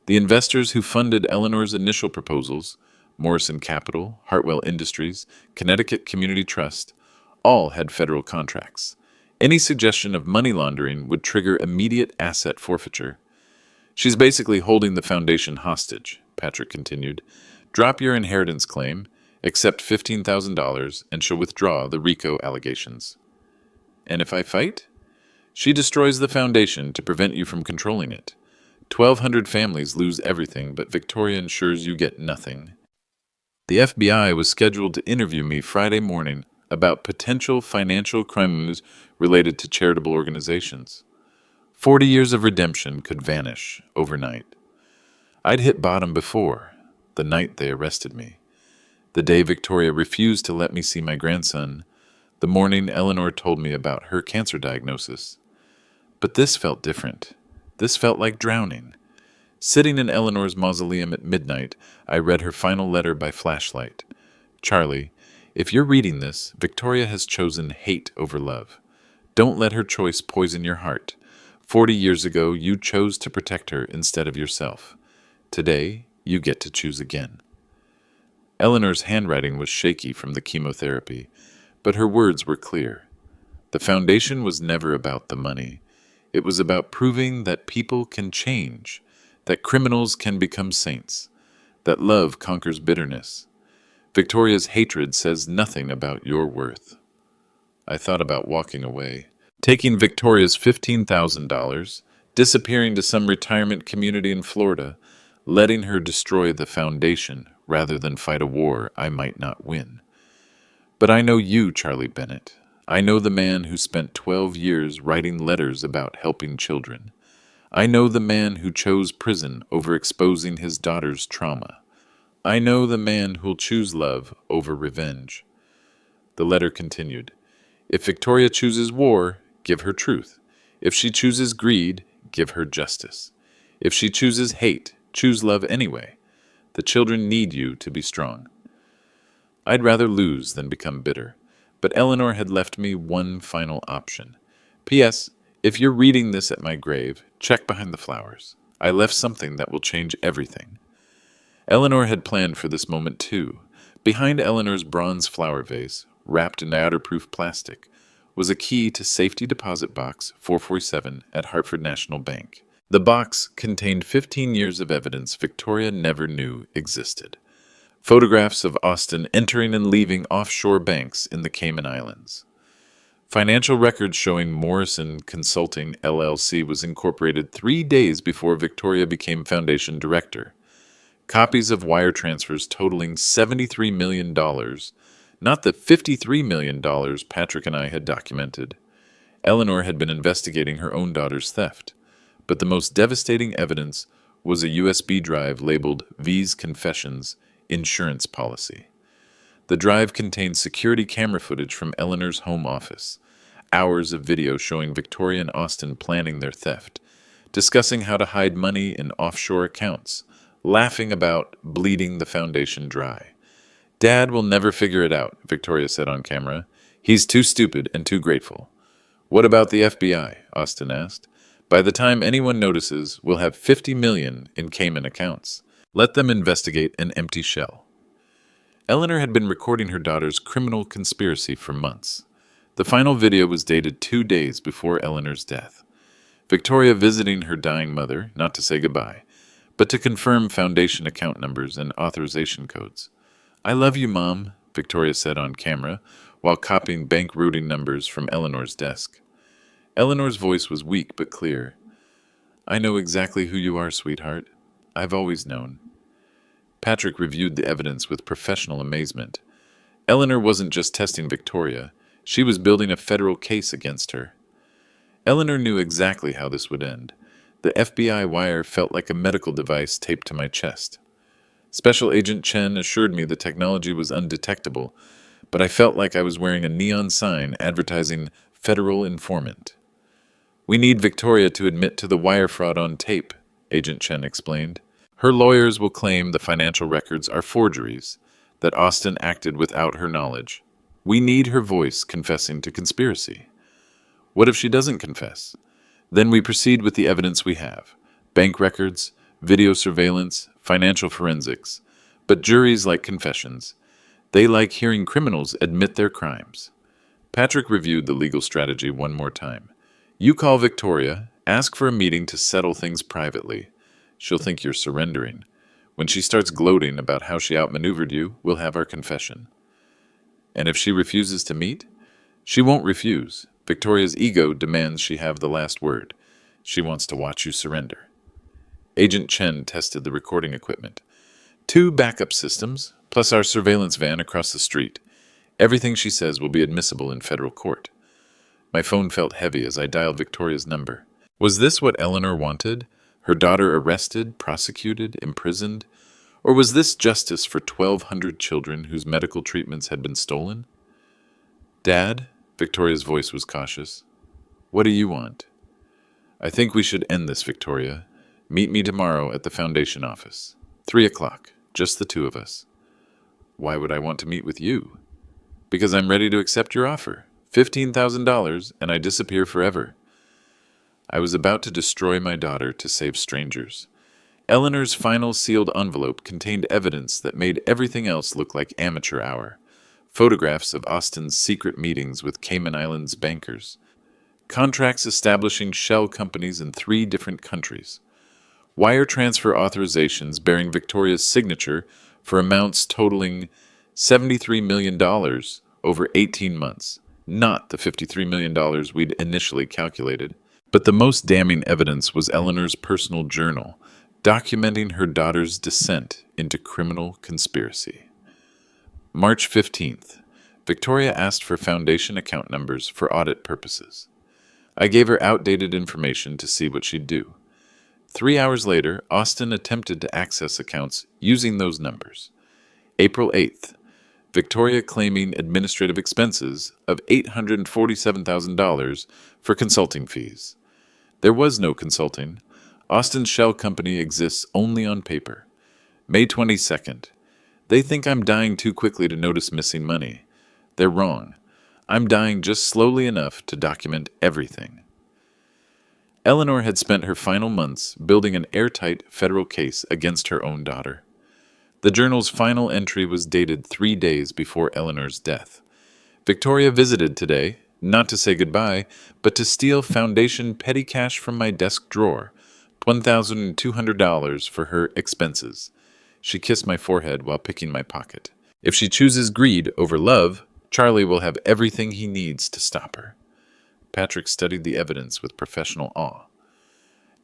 The investors who funded Eleanor's initial proposals, Morrison Capital, Hartwell Industries, Connecticut Community Trust, all had federal contracts. Any suggestion of money laundering would trigger immediate asset forfeiture. She's basically holding the foundation hostage, Patrick continued. Drop your inheritance claim, accept $15,000, and she'll withdraw the RICO allegations. And if I fight? She destroys the foundation to prevent you from controlling it. 1,200 families lose everything, but Victoria ensures you get nothing. The FBI was scheduled to interview me Friday morning about potential financial crimes related to charitable organizations. 40 years of redemption could vanish overnight. I'd hit bottom before, the night they arrested me. The day Victoria refused to let me see my grandson, the morning Eleanor told me about her cancer diagnosis. But this felt different. This felt like drowning. Sitting in Eleanor's mausoleum at midnight, I read her final letter by flashlight. Charlie, if you're reading this, Victoria has chosen hate over love. Don't let her choice poison your heart. 40 years ago, you chose to protect her instead of yourself. Today, you get to choose again. Eleanor's handwriting was shaky from the chemotherapy, but her words were clear. The foundation was never about the money. It was about proving that people can change, that criminals can become saints, that love conquers bitterness. Victoria's hatred says nothing about your worth. I thought about walking away, taking Victoria's $15,000, disappearing to some retirement community in Florida, letting her destroy the foundation rather than fight a war I might not win. But I know you, Charlie Bennett. I know the man who spent 12 years writing letters about helping children. I know the man who chose prison over exposing his daughter's trauma. I know the man who'll choose love over revenge. The letter continued. If Victoria chooses war, give her truth. If she chooses greed, give her justice. If she chooses hate, choose love anyway. The children need you to be strong. I'd rather lose than become bitter, but Eleanor had left me one final option. P.S. If you're reading this at my grave, check behind the flowers. I left something that will change everything. Eleanor had planned for this moment too. Behind Eleanor's bronze flower vase, wrapped in waterproof plastic, was a key to safety deposit box 447 at Hartford National Bank. The box contained 15 years of evidence Victoria never knew existed. Photographs of Austin entering and leaving offshore banks in the Cayman Islands. Financial records showing Morrison Consulting LLC was incorporated 3 days before Victoria became foundation director. Copies of wire transfers totaling $73 million, not the $53 million Patrick and I had documented. Eleanor had been investigating her own daughter's theft, but the most devastating evidence was a USB drive labeled V's Confessions Insurance Policy. The drive contained security camera footage from Eleanor's home office, hours of video showing Victoria and Austin planning their theft, discussing how to hide money in offshore accounts, laughing about bleeding the foundation dry. Dad will never figure it out, Victoria said on camera. He's too stupid and too grateful. What about the FBI? Austin asked. By the time anyone notices, we'll have 50 million in Cayman accounts. Let them investigate an empty shell. Eleanor had been recording her daughter's criminal conspiracy for months. The final video was dated 2 days before Eleanor's death. Victoria visiting her dying mother, not to say goodbye, but to confirm foundation account numbers and authorization codes. I love you, Mom, Victoria said on camera, while copying bank routing numbers from Eleanor's desk. Eleanor's voice was weak but clear. I know exactly who you are, sweetheart. I've always known. Patrick reviewed the evidence with professional amazement. Eleanor wasn't just testing Victoria. She was building a federal case against her. Eleanor knew exactly how this would end. The FBI wire felt like a medical device taped to my chest. Special Agent Chen assured me the technology was undetectable, but I felt like I was wearing a neon sign advertising Federal Informant. We need Victoria to admit to the wire fraud on tape, Agent Chen explained. Her lawyers will claim the financial records are forgeries, that Austin acted without her knowledge. We need her voice confessing to conspiracy. What if she doesn't confess? Then we proceed with the evidence we have. Bank records, video surveillance, financial forensics. But juries like confessions. They like hearing criminals admit their crimes. Patrick reviewed the legal strategy one more time. You call Victoria, ask for a meeting to settle things privately. She'll think you're surrendering. When she starts gloating about how she outmaneuvered you, we'll have our confession. And if she refuses to meet? She won't refuse. Victoria's ego demands she have the last word. She wants to watch you surrender. Agent Chen tested the recording equipment. 2 backup systems, plus our surveillance van across the street. Everything she says will be admissible in federal court. My phone felt heavy as I dialed Victoria's number. Was this what Eleanor wanted? Her daughter arrested, prosecuted, imprisoned? Or was this justice for 1,200 children whose medical treatments had been stolen? Dad? Victoria's voice was cautious. What do you want? I think we should end this, Victoria. Meet me tomorrow at the foundation office. 3 o'clock, just the 2 of us. Why would I want to meet with you? Because I'm ready to accept your offer. $15,000 and I disappear forever. I was about to destroy my daughter to save strangers. Eleanor's final sealed envelope contained evidence that made everything else look like amateur hour. Photographs of Austin's secret meetings with Cayman Islands bankers. Contracts establishing shell companies in 3 different countries. Wire transfer authorizations bearing Victoria's signature for amounts totaling $73 million over 18 months. Not the $53 million we'd initially calculated. But the most damning evidence was Eleanor's personal journal, documenting her daughter's descent into criminal conspiracy. March 15th. Victoria asked for foundation account numbers for audit purposes. I gave her outdated information to see what she'd do. 3 hours later, Austin attempted to access accounts using those numbers. April 8th. Victoria claiming administrative expenses of $847,000 for consulting fees. There was no consulting. Austin's shell company exists only on paper. May 22nd. They think I'm dying too quickly to notice missing money. They're wrong. I'm dying just slowly enough to document everything. Eleanor had spent her final months building an airtight federal case against her own daughter. The journal's final entry was dated 3 days before Eleanor's death. Victoria visited today, not to say goodbye, but to steal foundation petty cash from my desk drawer, $1,200 for her expenses. She kissed my forehead while picking my pocket. If she chooses greed over love, Charlie will have everything he needs to stop her. Patrick studied the evidence with professional awe.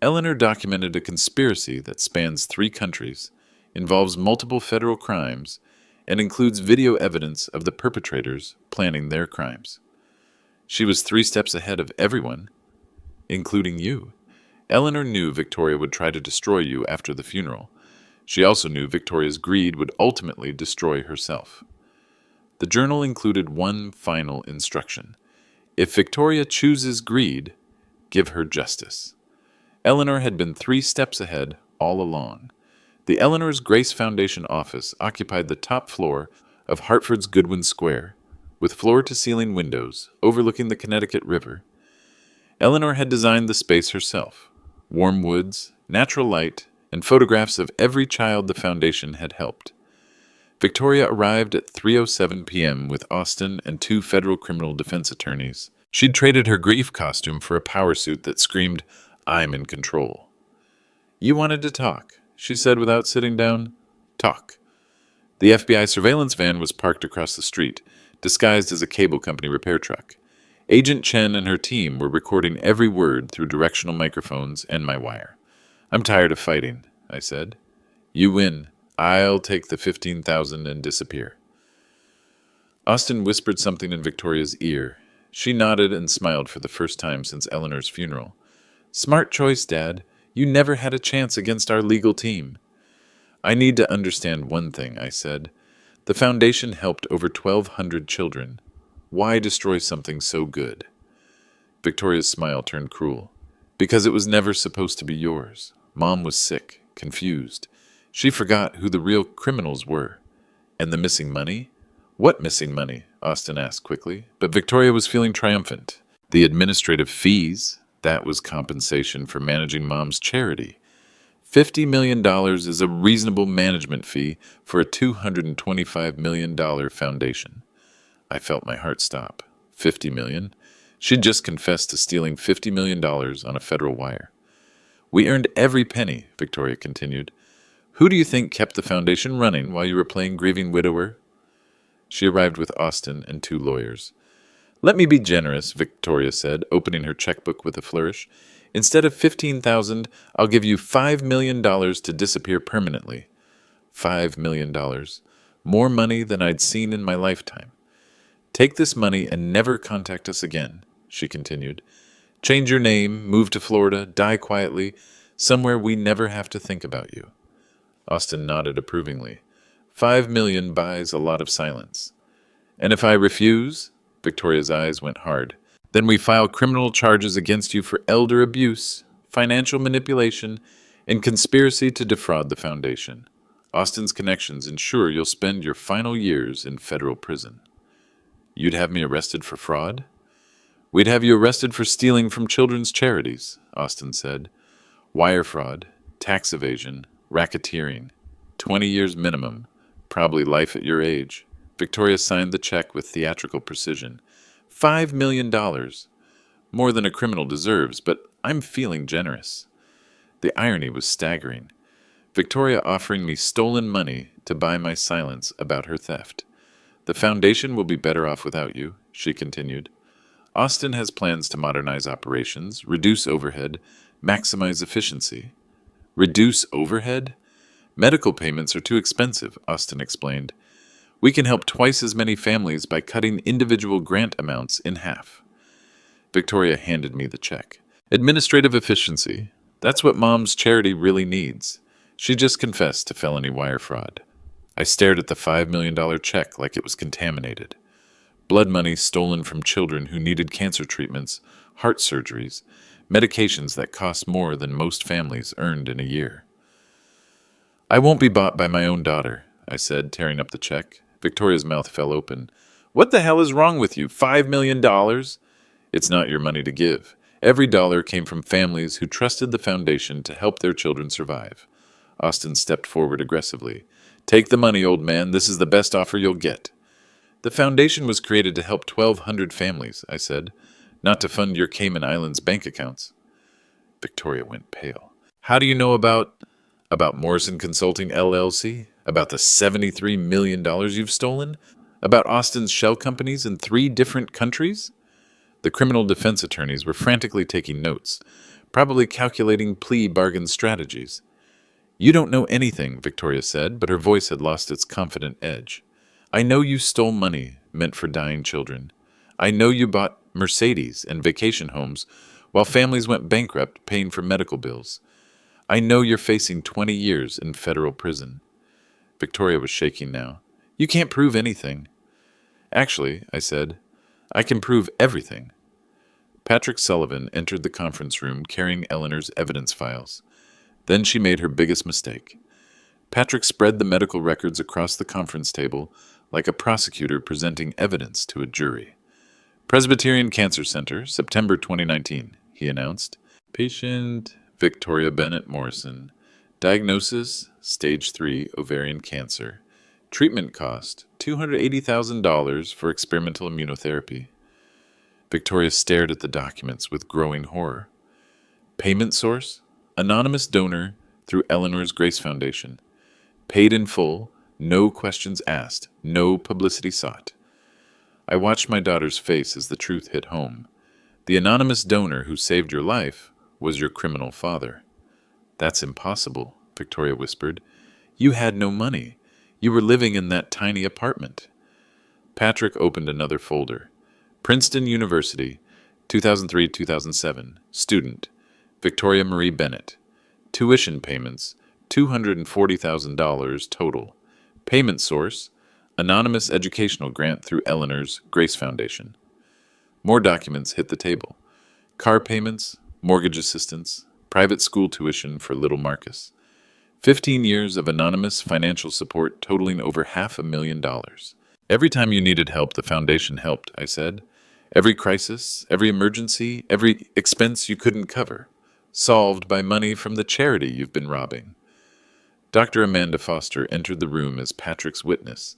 Eleanor documented a conspiracy that spans 3 countries, involves multiple federal crimes, and includes video evidence of the perpetrators planning their crimes. She was 3 steps ahead of everyone, including you. Eleanor knew Victoria would try to destroy you after the funeral. She also knew Victoria's greed would ultimately destroy herself. The journal included one final instruction. If Victoria chooses greed, give her justice. Eleanor had been 3 steps ahead all along. The Eleanor's Grace Foundation office occupied the top floor of Hartford's Goodwin Square, with floor-to-ceiling windows overlooking the Connecticut River. Eleanor had designed the space herself. Warm woods, natural light, and photographs of every child the foundation had helped. Victoria arrived at 3:07 p.m. with Austin and 2 federal criminal defense attorneys. She'd traded her grief costume for a power suit that screamed, "I'm in control." "You wanted to talk," she said without sitting down. "Talk." The FBI surveillance van was parked across the street, disguised as a cable company repair truck. Agent Chen and her team were recording every word through directional microphones and my wire. "I'm tired of fighting," I said. "You win. I'll take the $15,000 and disappear." Austin whispered something in Victoria's ear. She nodded and smiled for the first time since Eleanor's funeral. "Smart choice, Dad. You never had a chance against our legal team." "I need to understand one thing," I said. "The foundation helped over 1,200 children. Why destroy something so good?" Victoria's smile turned cruel. "Because it was never supposed to be yours. Mom was sick, confused. She forgot who the real criminals were. And the missing money?" "What missing money?" Austin asked quickly, but Victoria was feeling triumphant. "The administrative fees. That was compensation for managing Mom's charity. $50 million is a reasonable management fee for a $225 million foundation." I felt my heart stop. $50 million. She'd just confessed to stealing $50 million on a federal wire. We earned every penny, Victoria continued. Who do you think kept the foundation running while you were playing grieving widower? She arrived with Austin and 2 lawyers. Let me be generous, Victoria said, opening her checkbook with a flourish. Instead of $15,000, I'll give you $5 million to disappear permanently. $5 million. More money than I'd seen in my lifetime. Take this money and never contact us again, she continued. Change your name, move to Florida, die quietly, somewhere we never have to think about you. Austin nodded approvingly. $5 million buys a lot of silence. And if I refuse? Victoria's eyes went hard. Then we file criminal charges against you for elder abuse, financial manipulation, and conspiracy to defraud the foundation. Austin's connections ensure you'll spend your final years in federal prison. You'd have me arrested for fraud? We'd have you arrested for stealing from children's charities, Austin said. Wire fraud, tax evasion, racketeering. 20 years minimum, probably life at your age. Victoria signed the check with theatrical precision. $5 million. More than a criminal deserves, but I'm feeling generous. The irony was staggering. Victoria offering me stolen money to buy my silence about her theft. The foundation will be better off without you, she continued. Austin has plans to modernize operations, reduce overhead, maximize efficiency. Reduce overhead? Medical payments are too expensive, Austin explained. We can help twice as many families by cutting individual grant amounts in half. Victoria handed me the check. Administrative efficiency. That's what Mom's charity really needs. She just confessed to felony wire fraud. I stared at the $5 million check like it was contaminated. Blood money stolen from children who needed cancer treatments, heart surgeries, medications that cost more than most families earned in a year. I won't be bought by my own daughter, I said, tearing up the check. Victoria's mouth fell open. What the hell is wrong with you? $5 million? It's not your money to give. Every dollar came from families who trusted the foundation to help their children survive. Austin stepped forward aggressively. Take the money, old man. This is the best offer you'll get. The foundation was created to help 1,200 families, I said, not to fund your Cayman Islands bank accounts. Victoria went pale. How do you know about Morrison Consulting LLC? About the $73 million you've stolen? About Austin's shell companies in 3 different countries? The criminal defense attorneys were frantically taking notes, probably calculating plea bargain strategies. You don't know anything, Victoria said, but her voice had lost its confident edge. I know you stole money meant for dying children. I know you bought Mercedes and vacation homes while families went bankrupt paying for medical bills. I know you're facing 20 years in federal prison. Victoria was shaking now. You can't prove anything. Actually, I said, I can prove everything. Patrick Sullivan entered the conference room carrying Eleanor's evidence files. Then she made her biggest mistake. Patrick spread the medical records across the conference table like a prosecutor presenting evidence to a jury. Presbyterian Cancer Center, September 2019, he announced. Patient Victoria Bennett Morrison. Diagnosis, stage 3 ovarian cancer. Treatment cost, $280,000 for experimental immunotherapy. Victoria stared at the documents with growing horror. Payment source? Anonymous donor through Eleanor's Grace Foundation. Paid in full, no questions asked, no publicity sought. I watched my daughter's face as the truth hit home. The anonymous donor who saved your life was your criminal father. That's impossible, Victoria whispered. You had no money. You were living in that tiny apartment. Patrick opened another folder. Princeton University, 2003-2007. Student, Victoria Marie Bennett. Tuition payments, $240,000 total. Payment source, anonymous educational grant through Eleanor's Grace Foundation. More documents hit the table. Car payments, mortgage assistance, private school tuition for little Marcus. 15 years of anonymous financial support totaling over $500,000. Every time you needed help, the foundation helped, I said. Every crisis, every emergency, every expense you couldn't cover. Solved by money from the charity you've been robbing. Dr. Amanda Foster entered the room as Patrick's witness.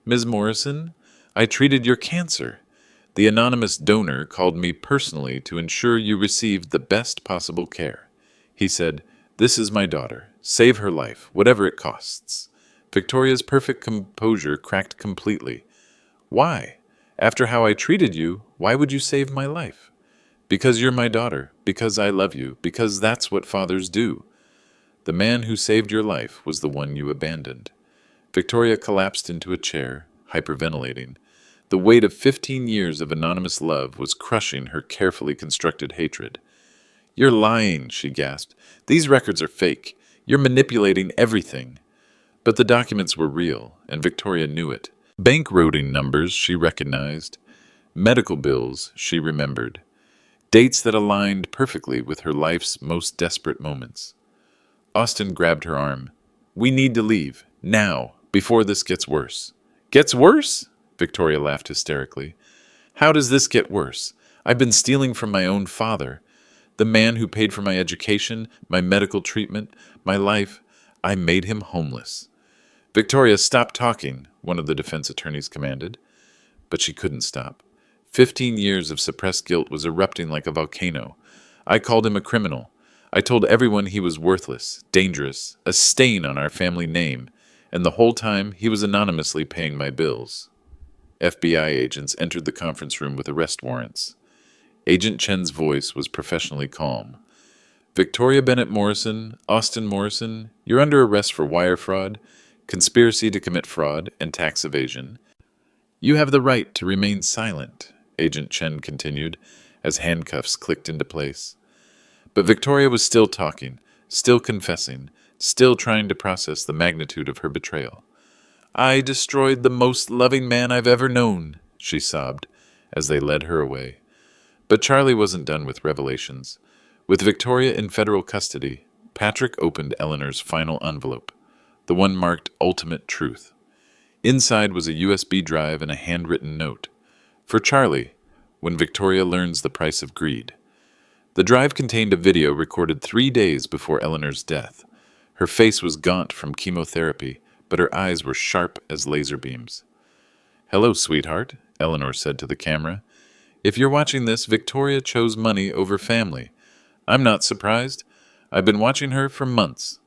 Ms. Morrison, I treated your cancer. The anonymous donor called me personally to ensure you received the best possible care. He said, "This is my daughter. Save her life, whatever it costs." Victoria's perfect composure cracked completely. "Why? After how I treated you, why would you save my life?" "Because you're my daughter, because I love you, because that's what fathers do." "The man who saved your life was the one you abandoned." Victoria collapsed into a chair, hyperventilating. The weight of 15 years of anonymous love was crushing her carefully constructed hatred. "You're lying," she gasped. "These records are fake. You're manipulating everything." But the documents were real, and Victoria knew it. Bank routing numbers she recognized. Medical bills she remembered. Dates that aligned perfectly with her life's most desperate moments. Austin grabbed her arm. "We need to leave. Now, before this gets worse." "Gets worse?" Victoria laughed hysterically. "How does this get worse? I've been stealing from my own father. The man who paid for my education, my medical treatment, my life. I made him homeless." "Victoria, stop talking," one of the defense attorneys commanded. But she couldn't stop. 15 years of suppressed guilt was erupting like a volcano. "I called him a criminal. I told everyone he was worthless, dangerous, a stain on our family name, and the whole time he was anonymously paying my bills." FBI agents entered the conference room with arrest warrants. Agent Chen's voice was professionally calm. "Victoria Bennett Morrison, Austin Morrison, you're under arrest for wire fraud, conspiracy to commit fraud, and tax evasion. You have the right to remain silent," Agent Chen continued, as handcuffs clicked into place. But Victoria was still talking, still confessing, still trying to process the magnitude of her betrayal. "I destroyed the most loving man I've ever known," she sobbed, as they led her away. But Charlie wasn't done with revelations. With Victoria in federal custody, Patrick opened Eleanor's final envelope, the one marked Ultimate Truth. Inside was a USB drive and a handwritten note. "For Charlie, when Victoria learns the price of greed." The drive contained a video recorded 3 days before Eleanor's death. Her face was gaunt from chemotherapy, but her eyes were sharp as laser beams. "Hello, sweetheart," Eleanor said to the camera. "If you're watching this, Victoria chose money over family. I'm not surprised. I've been watching her for months."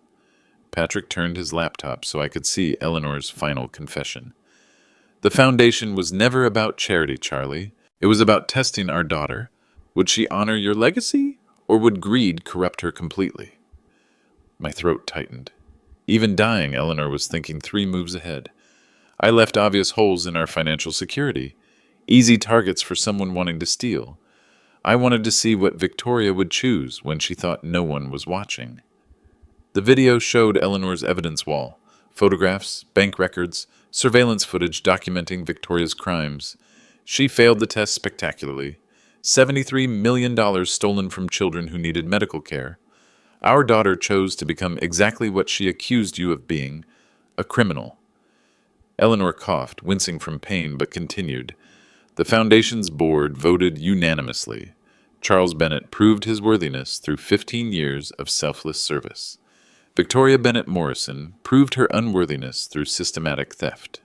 Patrick turned his laptop so I could see Eleanor's final confession. "The foundation was never about charity, Charlie. It was about testing our daughter. Would she honor your legacy, or would greed corrupt her completely?" My throat tightened. Even dying, Eleanor was thinking 3 moves ahead. I left obvious holes in our financial security, easy targets for someone wanting to steal. I wanted to see what Victoria would choose when she thought no one was watching. The video showed Eleanor's evidence wall, photographs, bank records, surveillance footage documenting Victoria's crimes. She failed the test spectacularly. $73 million stolen from children who needed medical care. Our daughter chose to become exactly what she accused you of being, a criminal. Eleanor coughed, wincing from pain, but continued. The Foundation's board voted unanimously. Charles Bennett proved his worthiness through 15 years of selfless service. Victoria Bennett Morrison proved her unworthiness through systematic theft.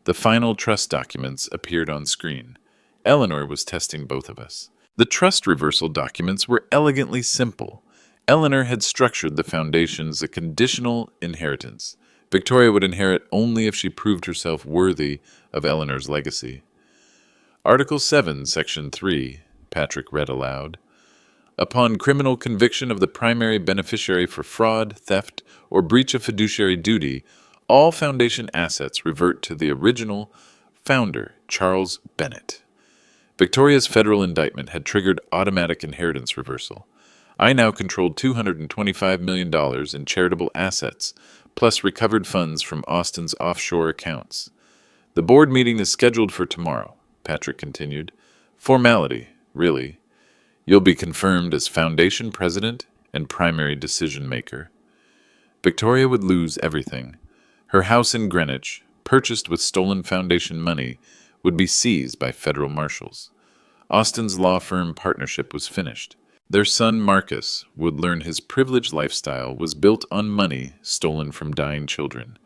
The final trust documents appeared on screen. Eleanor was testing both of us. The trust reversal documents were elegantly simple. Eleanor had structured the Foundation's a conditional inheritance. Victoria would inherit only if she proved herself worthy of Eleanor's legacy. Article 7, Section 3, Patrick read aloud. Upon criminal conviction of the primary beneficiary for fraud, theft, or breach of fiduciary duty, all Foundation assets revert to the original founder, Charles Bennett. Victoria's federal indictment had triggered automatic inheritance reversal. I now controlled $225 million in charitable assets, plus recovered funds from Austin's offshore accounts. The board meeting is scheduled for tomorrow, Patrick continued. Formality, really. You'll be confirmed as Foundation president and primary decision-maker. Victoria would lose everything. Her house in Greenwich, purchased with stolen Foundation money, would be seized by federal marshals. Austin's law firm partnership was finished. Their son Marcus would learn his privileged lifestyle was built on money stolen from dying children.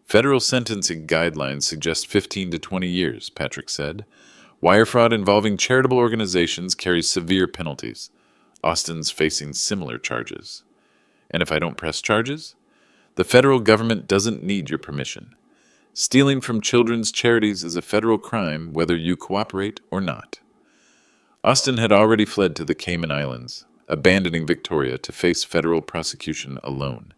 Federal sentencing guidelines suggest 15 to 20 years, Patrick said. Wire fraud involving charitable organizations carries severe penalties. Austin's facing similar charges. And if I don't press charges? The federal government doesn't need your permission. Stealing from children's charities is a federal crime whether you cooperate or not. Austin had already fled to the Cayman Islands, abandoning Victoria to face federal prosecution alone.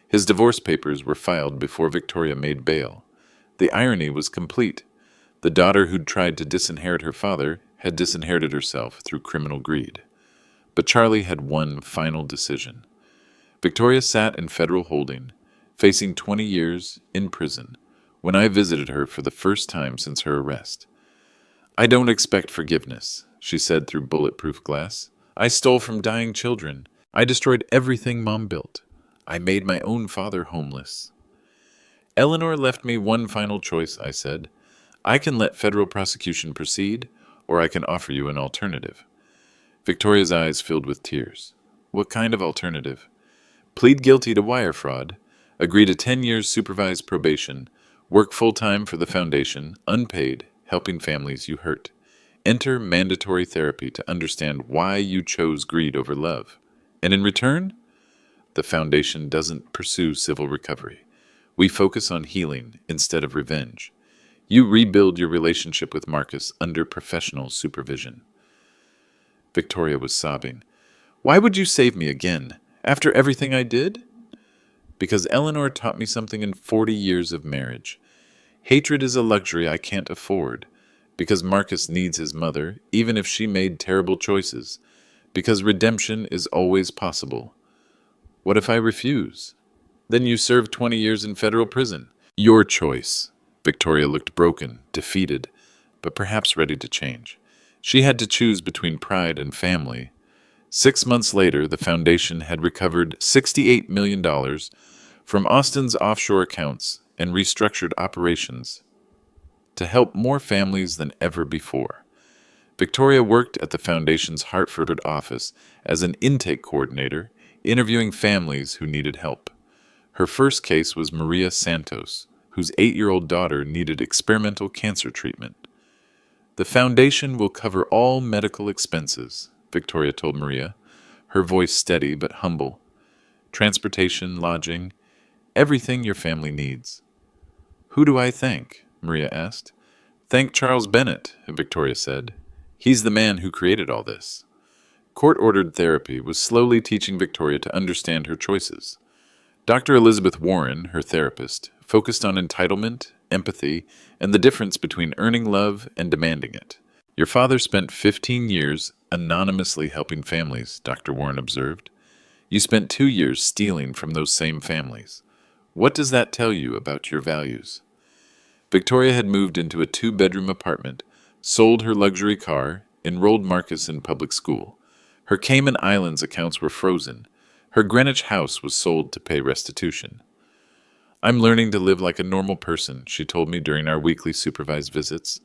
His divorce papers were filed before Victoria made bail. The irony was complete. The daughter who'd tried to disinherit her father had disinherited herself through criminal greed. But Charlie had one final decision. Victoria sat in federal holding, facing 20 years in prison, when I visited her for the first time since her arrest. "I don't expect forgiveness," she said through bulletproof glass. "I stole from dying children. I destroyed everything Mom built. I made my own father homeless." "Eleanor left me one final choice," I said. "I can let federal prosecution proceed, or I can offer you an alternative." Victoria's eyes filled with tears. "What kind of alternative?" "Plead guilty to wire fraud, agree to 10 years supervised probation, work full-time for the foundation, unpaid, helping families you hurt. Enter mandatory therapy to understand why you chose greed over love. And in return, the foundation doesn't pursue civil recovery. We focus on healing instead of revenge. You rebuild your relationship with Marcus under professional supervision." Victoria was sobbing. "Why would you save me again, after everything I did?" "Because Eleanor taught me something in 40 years of marriage. Hatred is a luxury I can't afford. Because Marcus needs his mother, even if she made terrible choices. Because redemption is always possible." "What if I refuse?" "Then you serve 20 years in federal prison." "Your choice." Victoria looked broken, defeated, but perhaps ready to change. She had to choose between pride and family. 6 months later, the foundation had recovered $68 million from Austin's offshore accounts and restructured operations to help more families than ever before. Victoria worked at the foundation's Hartford office as an intake coordinator, interviewing families who needed help. Her first case was Maria Santos, whose 8-year-old daughter needed experimental cancer treatment. "The foundation will cover all medical expenses," Victoria told Maria, her voice steady but humble. "Transportation, lodging, everything your family needs." "Who do I thank?" Maria asked. "Thank Charles Bennett," Victoria said. "He's the man who created all this." Court-ordered therapy was slowly teaching Victoria to understand her choices. Dr. Elizabeth Warren, her therapist, focused on entitlement, empathy, and the difference between earning love and demanding it. "Your father spent 15 years anonymously helping families," Dr. Warren observed. "You spent 2 years stealing from those same families. What does that tell you about your values?" Victoria had moved into a 2-bedroom apartment, sold her luxury car, enrolled Marcus in public school. Her Cayman Islands accounts were frozen. Her Greenwich house was sold to pay restitution. "I'm learning to live like a normal person," she told me during our weekly supervised visits,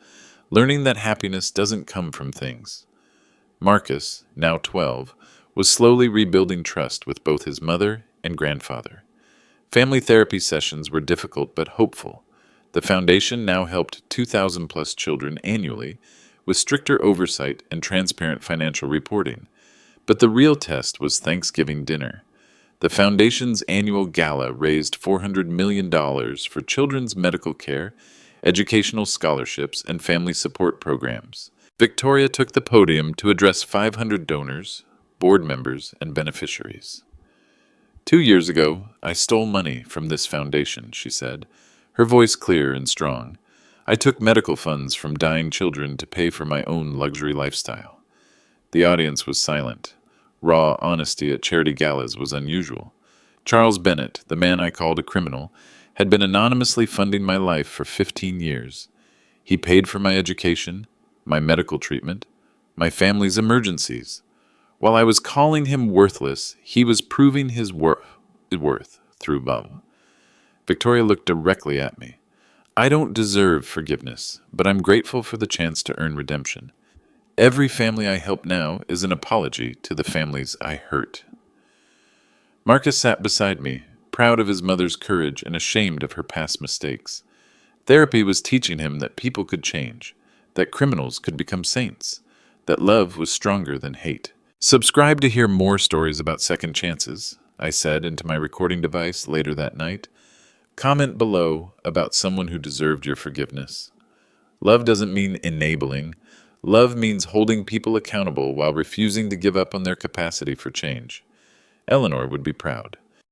"learning that happiness doesn't come from things." Marcus, now 12, was slowly rebuilding trust with both his mother and grandfather. Family therapy sessions were difficult but hopeful. The foundation now helped 2,000-plus children annually, with stricter oversight and transparent financial reporting. But the real test was Thanksgiving dinner. The foundation's annual gala raised $400 million for children's medical care, educational scholarships, and family support programs. Victoria took the podium to address 500 donors, board members, and beneficiaries. 2 years ago, I stole money from this foundation," she said, her voice clear and strong. "I took medical funds from dying children to pay for my own luxury lifestyle." The audience was silent. Raw honesty at charity galas was unusual. Charles Bennett, the man I called a criminal, had been anonymously funding my life for 15 years. He paid for my education, my medical treatment, my family's emergencies. While I was calling him worthless, he was proving his worth through love. Victoria looked directly at me. "I don't deserve forgiveness, but I'm grateful for the chance to earn redemption. Every family I help now is an apology to the families I hurt." Marcus sat beside me, proud of his mother's courage and ashamed of her past mistakes. Therapy was teaching him that people could change. that criminals could become saints, that love was stronger than hate. Subscribe to hear more stories about second chances, I said into my recording device later that night. Comment below about someone who deserved your forgiveness. Love doesn't mean enabling. Love means holding people accountable while refusing to give up on their capacity for change. Eleanor would be proud.